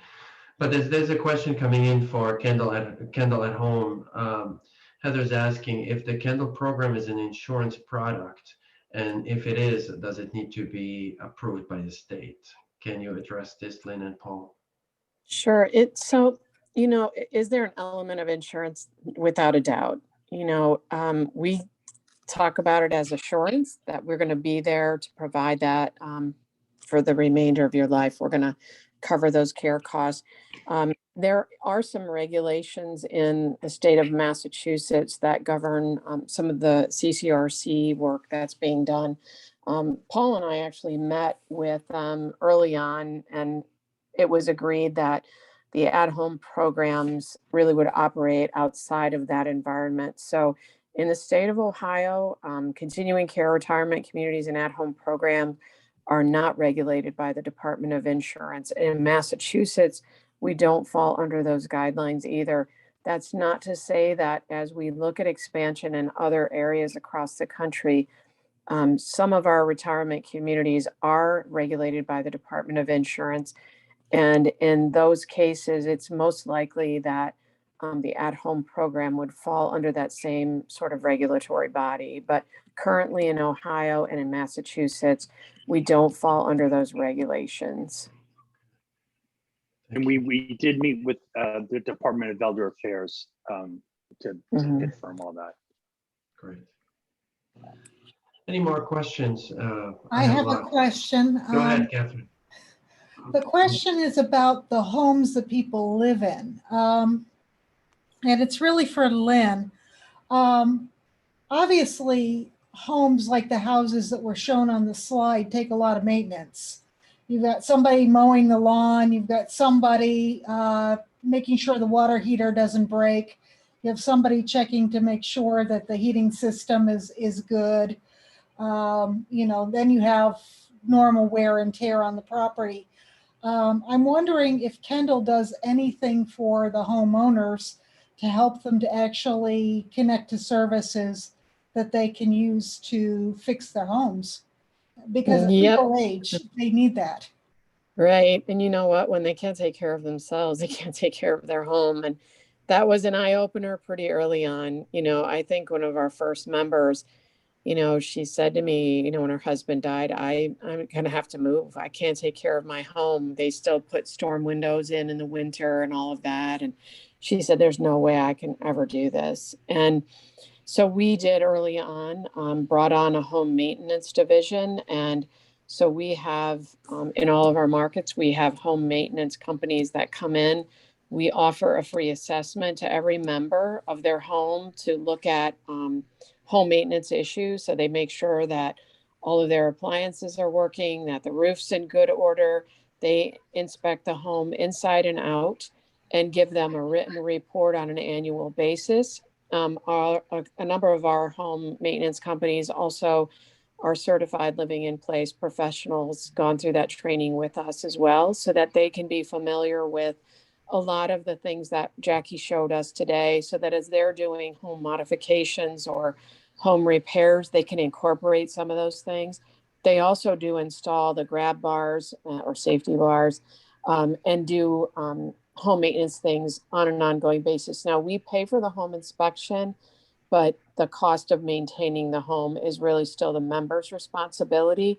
But there's a question coming in for Kendall at home. Heather's asking if the Kendall program is an insurance product, and if it is, does it need to be approved by the state? Can you address this, Lynn and Paul? Sure. Is there an element of insurance? Without a doubt. We talk about it as assurance that we're going to be there to provide that for the remainder of your life. We're going to cover those care costs. There are some regulations in the state of Massachusetts that govern some of the CCRC work that's being done. Paul and I actually met with early on, and it was agreed that the at-home programs really would operate outside of that environment. So in the state of Ohio, continuing care, retirement communities, and at-home program are not regulated by the Department of Insurance. In Massachusetts, we don't fall under those guidelines either. That's not to say that as we look at expansion in other areas across the country, some of our retirement communities are regulated by the Department of Insurance. And in those cases, it's most likely that the at-home program would fall under that same sort of regulatory body. But currently in Ohio and in Massachusetts, we don't fall under those regulations. And we did meet with the Department of Elder Affairs to confirm all that. Great. Any more questions? I have a question. Go ahead, Catherine. The question is about the homes that people live in. And it's really for Lynn. Obviously, homes like the houses that were shown on the slide take a lot of maintenance. You've got somebody mowing the lawn. You've got somebody making sure the water heater doesn't break. You have somebody checking to make sure that the heating system is good. Then you have normal wear and tear on the property. I'm wondering if Kendall does anything for the homeowners to help them to actually connect to services that they can use to fix their homes. Because as Yep. people age, they need that. Right. And you know what? When they can't take care of themselves, they can't take care of their home. And that was an eye opener pretty early on. I think one of our first members, she said to me, when her husband died, I'm going to have to move. I can't take care of my home. They still put storm windows in the winter and all of that. And she said, there's no way I can ever do this. And so we did early on, brought on a home maintenance division. And so we have, in all of our markets, we have home maintenance companies that come in. We offer a free assessment to every member of their home to look at home maintenance issues. So they make sure that all of their appliances are working, that the roof's in good order. They inspect the home inside and out and give them a written report on an annual basis. A number of our home maintenance companies also are certified living in place professionals, gone through that training with us as well, so that they can be familiar with a lot of the things that Jackie showed us today, so that as they're doing home modifications or home repairs, they can incorporate some of those things. They also do install the grab bars or safety bars and do home maintenance things on an ongoing basis. Now, we pay for the home inspection, but the cost of maintaining the home is really still the member's responsibility.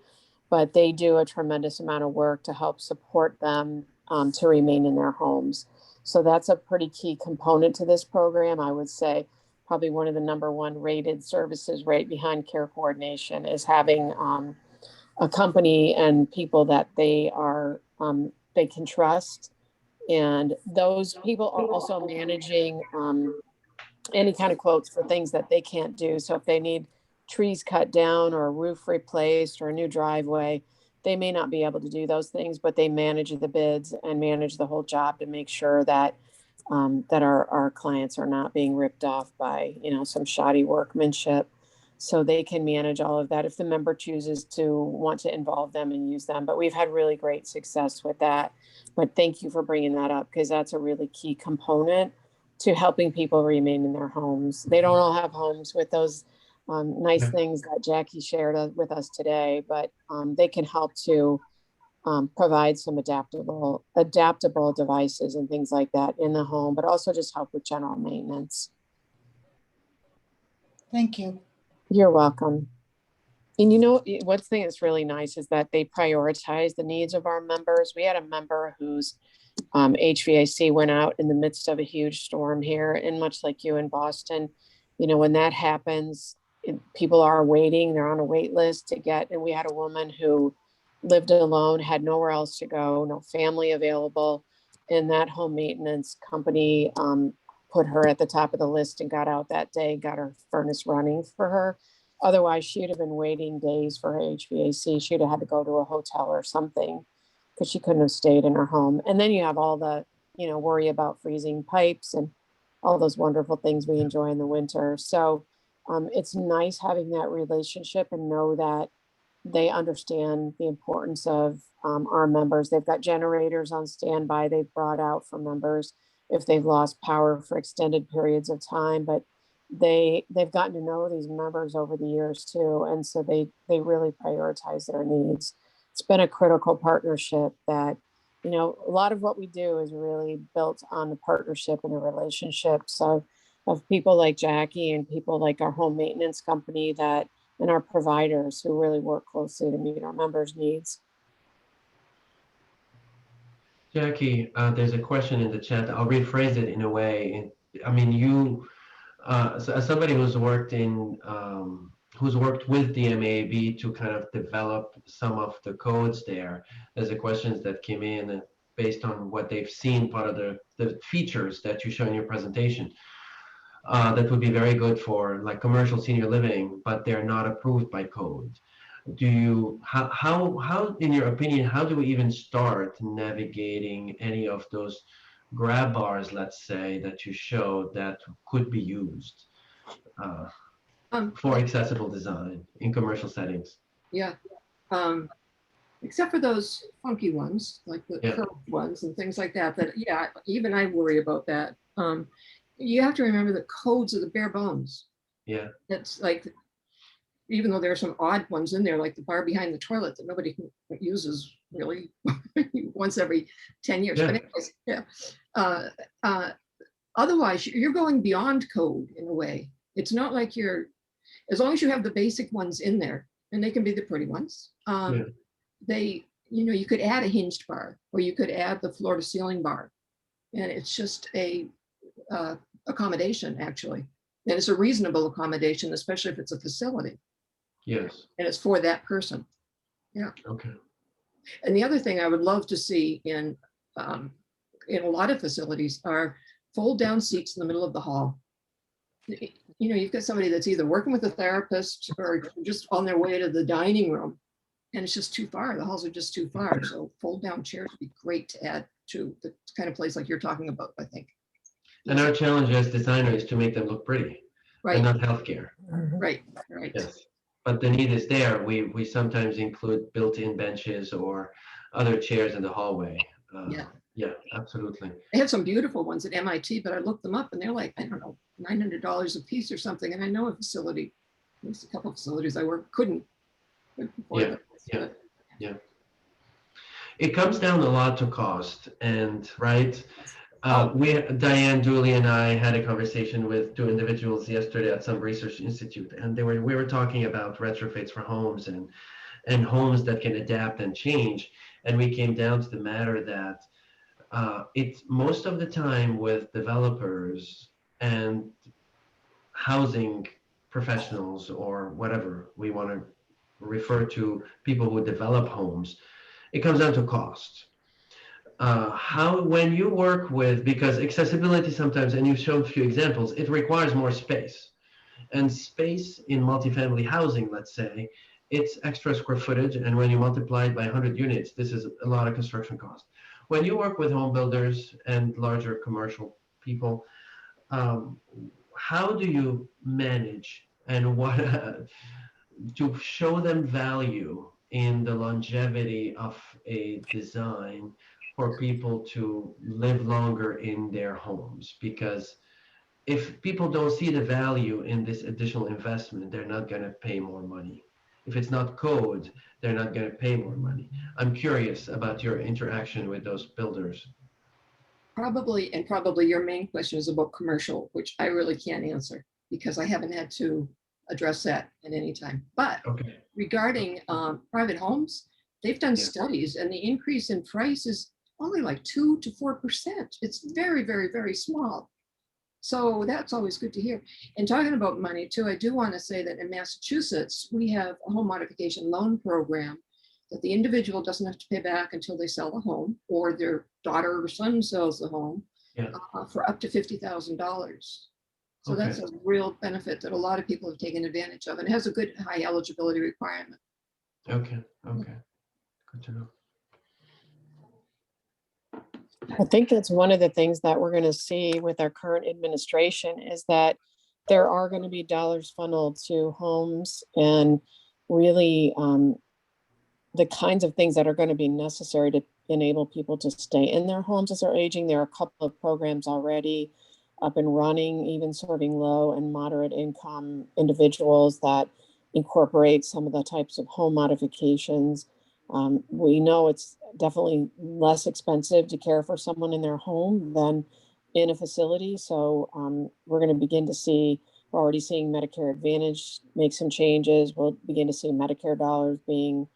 But they do a tremendous amount of work to help support them to remain in their homes. So that's a pretty key component to this program. I would say probably one of the #1 rated services right behind care coordination is having a company and people that they can trust. And those people are also managing any kind of quotes for things that they can't do. So if they need trees cut down or a roof replaced or a new driveway, they may not be able to do those things, but they manage the bids and manage the whole job to make sure that that our clients are not being ripped off by, some shoddy workmanship. So they can manage all of that if the member chooses to want to involve them and use them. But we've had really great success with that. But thank you for bringing that up, because that's a really key component to helping people remain in their homes. They don't all have homes with those nice things that Jackie shared with us today, but they can help to provide some adaptable devices and things like that in the home, but also just help with general maintenance. Thank you. You're welcome. And one thing that's really nice is that they prioritize the needs of our members. We had a member whose HVAC went out in the midst of a huge storm here, and much like you in Boston, when that happens, people are waiting, they're on a wait list to get, and we had a woman who lived alone, had nowhere else to go, no family available, and that home maintenance company put her at the top of the list and got out that day, got her furnace running for her. Otherwise, she'd have been waiting days for her HVAC. She'd have had to go to a hotel or something because she couldn't have stayed in her home. And then you have all the, worry about freezing pipes and all those wonderful things we enjoy in the winter. So it's nice having that relationship and know that they understand the importance of our members. They've got generators on standby they've brought out for members if they've lost power for extended periods of time. But they've gotten to know these members over the years too. And so they really prioritize their needs. It's been a critical partnership that, a lot of what we do is really built on the partnership and the relationships of people like Jackie and people like our home maintenance company and our providers who really work closely to meet our members' needs. Jackie, there's a question in the chat. I'll rephrase it in a way. I mean, you, as somebody who's worked with the MAB to kind of develop some of the codes there, there's a questions that came in based on what they've seen, part of the features that you show in your presentation. That would be very good for like commercial senior living, but they're not approved by code. How in your opinion, how do we even start navigating any of those grab bars, let's say, that you showed that could be used for accessible design in commercial settings? Yeah. Except for those funky ones, like the curved ones and things like that, yeah, even I worry about that. You have to remember the codes are the bare bones. Yeah. It's like even though there are some odd ones in there, like the bar behind the toilet that nobody uses really once every 10 years. Yeah. But anyways, yeah. Otherwise, you're going beyond code in a way. It's not like as long as you have the basic ones in there, and they can be the pretty ones. Yeah. You could add a hinged bar, or you could add the floor to ceiling bar, and it's just a accommodation actually, and it's a reasonable accommodation, especially if it's a facility Yes. and it's for that person. Okay. And the other thing I would love to see in a lot of facilities are fold down seats in the middle of the hall. You've got somebody that's either working with a therapist or just on their way to the dining room, and it's just too far. The halls are just too far. So fold down chairs would be great to add to the kind of place like you're talking about, I think. And our challenge as designers is to make them look pretty, Right, and not healthcare. right. Yes, but the need is there. We sometimes include built-in benches or other chairs in the hallway. Yeah, absolutely. They have some beautiful ones at MIT, but I looked them up and they're like, I don't know, $900 a piece or something. And I know a facility, at least a couple of facilities I work couldn't. afford that. Yeah. It comes down a lot to cost, and right. Diane Dooley and I had a conversation with two individuals yesterday at some research institute, and we were talking about retrofits for homes and homes that can adapt and change. And we came down to the matter that it's most of the time with developers and housing professionals, or whatever we want to refer to, people who develop homes, it comes down to cost. When you work with, because accessibility sometimes, and you've shown a few examples, it requires more space. And space in multifamily housing, let's say, it's extra square footage, and when you multiply it by 100 units, this is a lot of construction cost. When you work with home builders and larger commercial people, how do you manage and what to show them value in the longevity of a design for people to live longer in their homes? Because if people don't see the value in this additional investment, they're not going to pay more money. If it's not code, they're not going to pay more money. I'm curious about your interaction with those builders. Probably your main question is about commercial, which I really can't answer because I haven't had to address that at any time. But Okay. regarding private homes, they've done Yeah. studies, and the increase in price is only like 2 to 4%. It's very, very, very small. So that's always good to hear. And talking about money too, I do want to say that in Massachusetts, we have a home modification loan program that the individual doesn't have to pay back until they sell the home, or their daughter or son sells the home, for up to $50,000. So that's a real benefit that a lot of people have taken advantage of, and it has a good high eligibility requirement. Okay. Good to know. I think that's one of the things that we're going to see with our current administration is that there are going to be dollars funneled to homes and really the kinds of things that are going to be necessary to enable people to stay in their homes as they're aging. There are a couple of programs already up and running, even serving low and moderate income individuals that incorporate some of the types of home modifications. We know it's definitely less expensive to care for someone in their home than in a facility. So we're going to begin to see, we're already seeing Medicare Advantage make some changes. We'll begin to see Medicare dollars being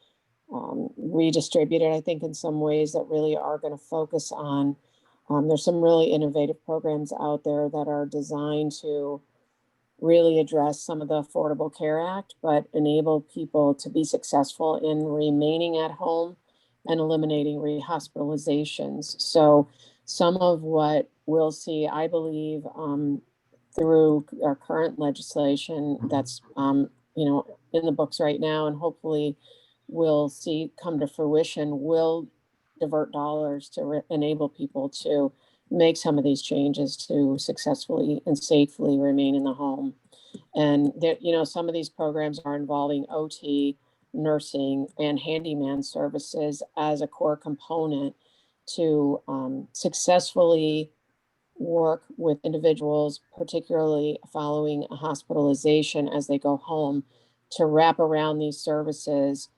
redistributed, I think, in some ways that really are going to focus on, there's some really innovative programs out there that are designed to really address some of the Affordable Care Act, but enable people to be successful in remaining at home and eliminating rehospitalizations. So some of what we'll see, I believe, through our current legislation that's in the books right now, and hopefully we'll see come to fruition, will divert dollars to enable people to make some of these changes to successfully and safely remain in the home. And there, some of these programs are involving OT, nursing, and handyman services as a core component to successfully work with individuals, particularly following a hospitalization as they go home, to wrap around these services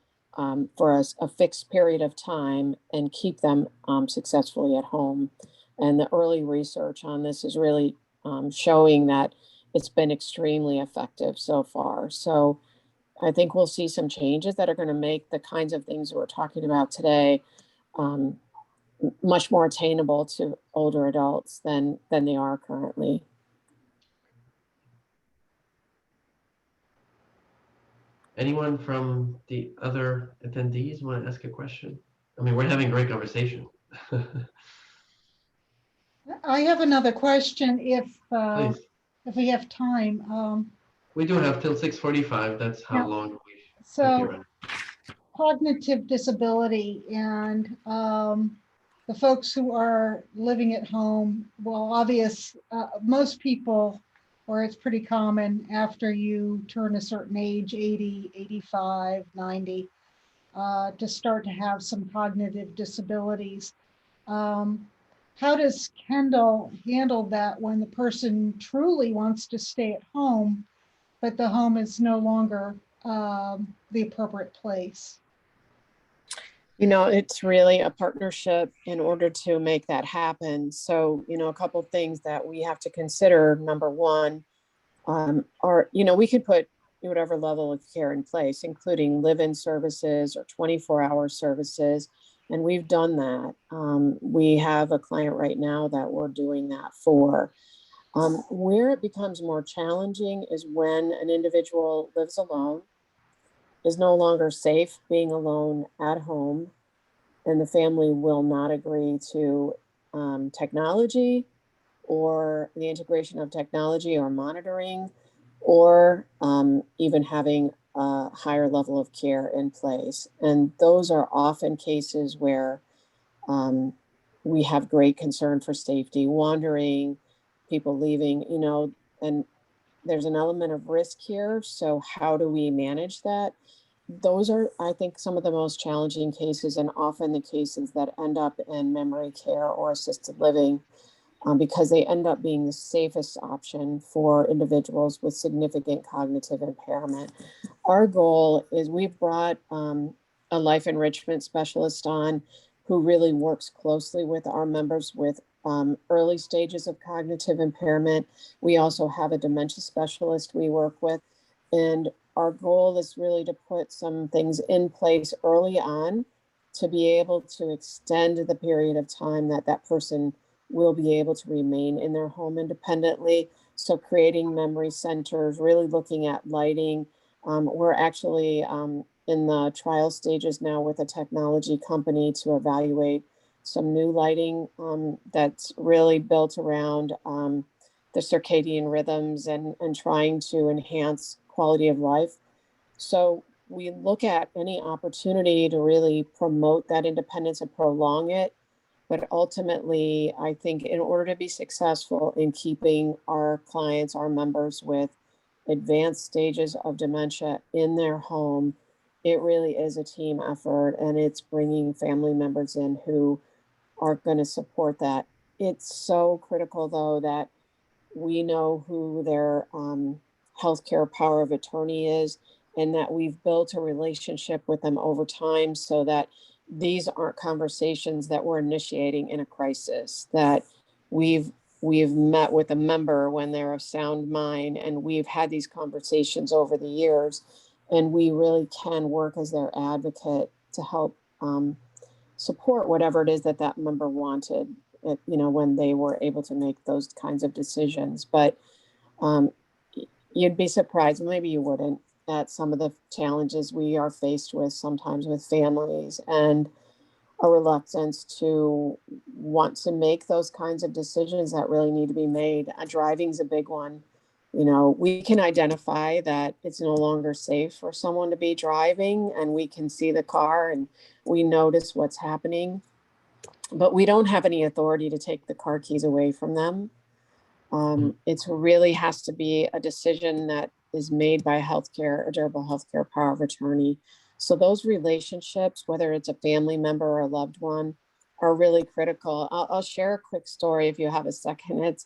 for a fixed period of time and keep them successfully at home. And the early research on this is really showing that it's been extremely effective so far. So I think we'll see some changes that are going to make the kinds of things we're talking about today much more attainable to older adults than they are currently. Anyone from the other attendees want to ask a question? I mean, we're having a great conversation. I have another question Please. if we have time. We do have till 6:45. That's how Yeah. long we So run. cognitive disability and the folks who are living at home, well, most people, or it's pretty common after you turn a certain age, 80, 85, 90, to start to have some cognitive disabilities. How does Kendall handle that when the person truly wants to stay at home, but the home is no longer the appropriate place? You know, it's really a partnership in order to make that happen. So, you know, a couple of things that we have to consider. Number one, are, you know, we could put whatever level of care in place, including live-in services or 24-hour services. And we've done that. We have a client right now that we're doing that for. Where it becomes more challenging is when an individual lives alone, is no longer safe being alone at home, and the family will not agree to technology or the integration of technology or monitoring, or even having a higher level of care in place. And those are often cases where we have great concern for safety, wandering, people leaving, you know, and there's an element of risk here. So how do we manage that? Those are, I think, some of the most challenging cases, and often the cases that end up in memory care or assisted living, because they end up being the safest option for individuals with significant cognitive impairment. Our goal is we've brought a life enrichment specialist on who really works closely with our members with early stages of cognitive impairment. We also have a dementia specialist we work with. And our goal is really to put some things in place early on to be able to extend the period of time that that person will be able to remain in their home independently. So creating memory centers, really looking at lighting. We're actually in the trial stages now with a technology company to evaluate some new lighting that's really built around the circadian rhythms and trying to enhance quality of life. So we look at any opportunity to really promote that independence and prolong it. But ultimately, I think in order to be successful in keeping our clients, our members with advanced stages of dementia in their home, it really is a team effort, and it's bringing family members in who are going to support that. It's so critical, though, that we know who their healthcare power of attorney is, and that we've built a relationship with them over time so that these aren't conversations that we're initiating in a crisis, that we've met with a member when they're of sound mind, and we've had these conversations over the years, and we really can work as their advocate to help support whatever it is that that member wanted, you know, when they were able to make those kinds of decisions. But you'd be surprised, maybe you wouldn't, at some of the challenges we are faced with sometimes with families, and a reluctance to want to make those kinds of decisions that really need to be made. Driving's a big one. You know, we can identify that it's no longer safe for someone to be driving, and we can see the car and we notice what's happening, but we don't have any authority to take the car keys away from them. It really has to be a decision that is made by a durable healthcare power of attorney. So those relationships, whether it's a family member or a loved one, are really critical. I'll share a quick story if you have a second.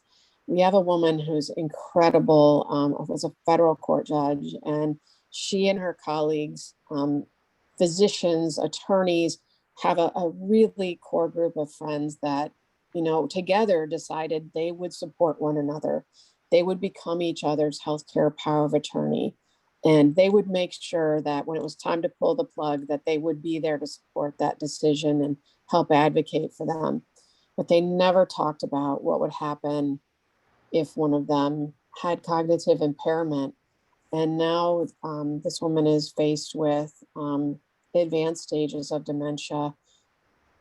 We have a woman who's incredible, was a federal court judge, and she and her colleagues, physicians, attorneys, have a really core group of friends that, together decided they would support one another. They would become each other's healthcare power of attorney. And they would make sure that when it was time to pull the plug, that they would be there to support that decision and help advocate for them. But they never talked about what would happen if one of them had cognitive impairment. And now this woman is faced with advanced stages of dementia.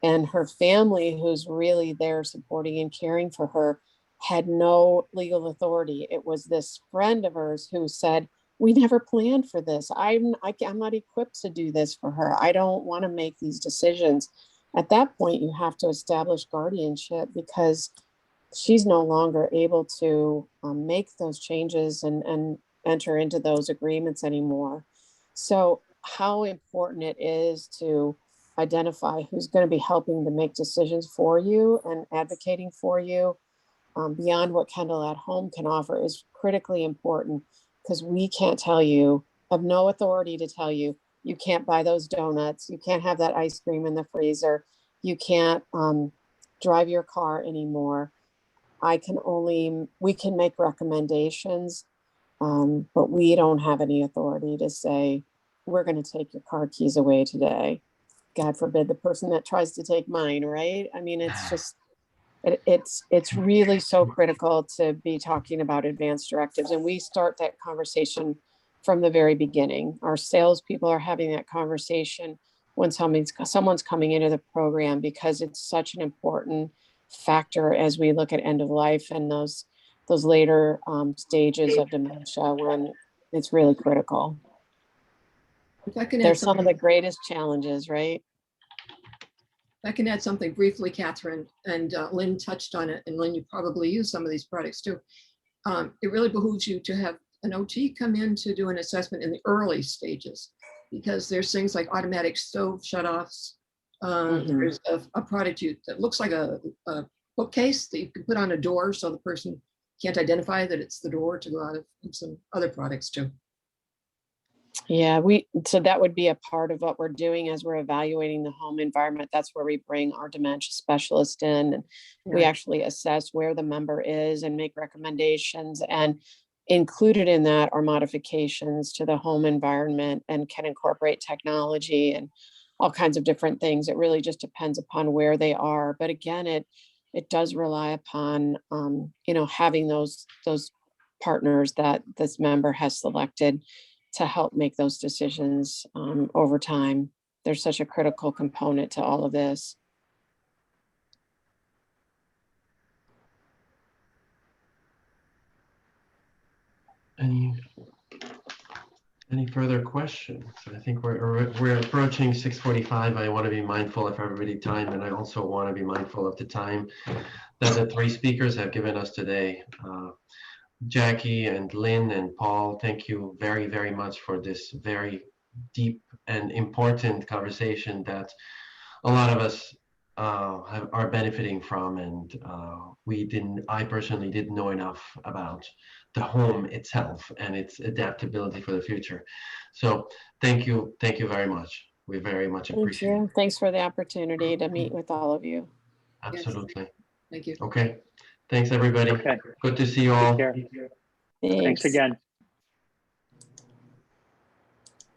And her family, who's really there supporting and caring for her, had no legal authority. It was this friend of hers who said, we never planned for this. I'm not equipped to do this for her. I don't want to make these decisions. At that point, you have to establish guardianship because she's no longer able to make those changes and enter into those agreements anymore. So how important it is to identify who's going to be helping to make decisions for you and advocating for you beyond what Kendall at Home can offer is critically important, because we can't tell you, have no authority to tell you, you can't buy those donuts, you can't have that ice cream in the freezer, you can't drive your car anymore. We can make recommendations, but we don't have any authority to say, we're going to take your car keys away today. God forbid the person that tries to take mine, right? I mean, it's just, it's really so critical to be talking about advanced directives. And we start that conversation from the very beginning. Our salespeople are having that conversation when someone's coming into the program, because it's such an important factor as we look at end of life and those later stages of dementia when it's really critical. If I can add They're some of something, the greatest challenges, right? I can add something briefly, Catherine, and Lynn touched on it, and Lynn, you probably use some of these products too. It really behooves you to have an OT come in to do an assessment in the early stages, because there's things like automatic stove shutoffs. There's a product that looks like a bookcase that you can put on a door so the person can't identify that it's the door to go out of, and some other products too. Yeah, so that would be a part of what we're doing as we're evaluating the home environment. That's where we bring our dementia specialist in, and we actually assess where the member is and make recommendations. And included in that are modifications to the home environment and can incorporate technology and all kinds of different things. It really just depends upon where they are. But again, it does rely upon having those partners that this member has selected to help make those decisions over time. They're such a critical component to all of this. Any further questions? I think we're approaching 6:45. I want to be mindful of everybody's time, and I also want to be mindful of the time that the three speakers have given us today. Jackie and Lynn and Paul, thank you very, very much for this very deep and important conversation that a lot of us are benefiting from, and I personally didn't know enough about the home itself and its adaptability for the future. So thank you very much. We very much appreciate it. Thanks for the opportunity to meet with all of you. Absolutely. Yes. Thank you. Okay. Thanks, everybody. Okay. Good to see you all. Take care. Thanks again.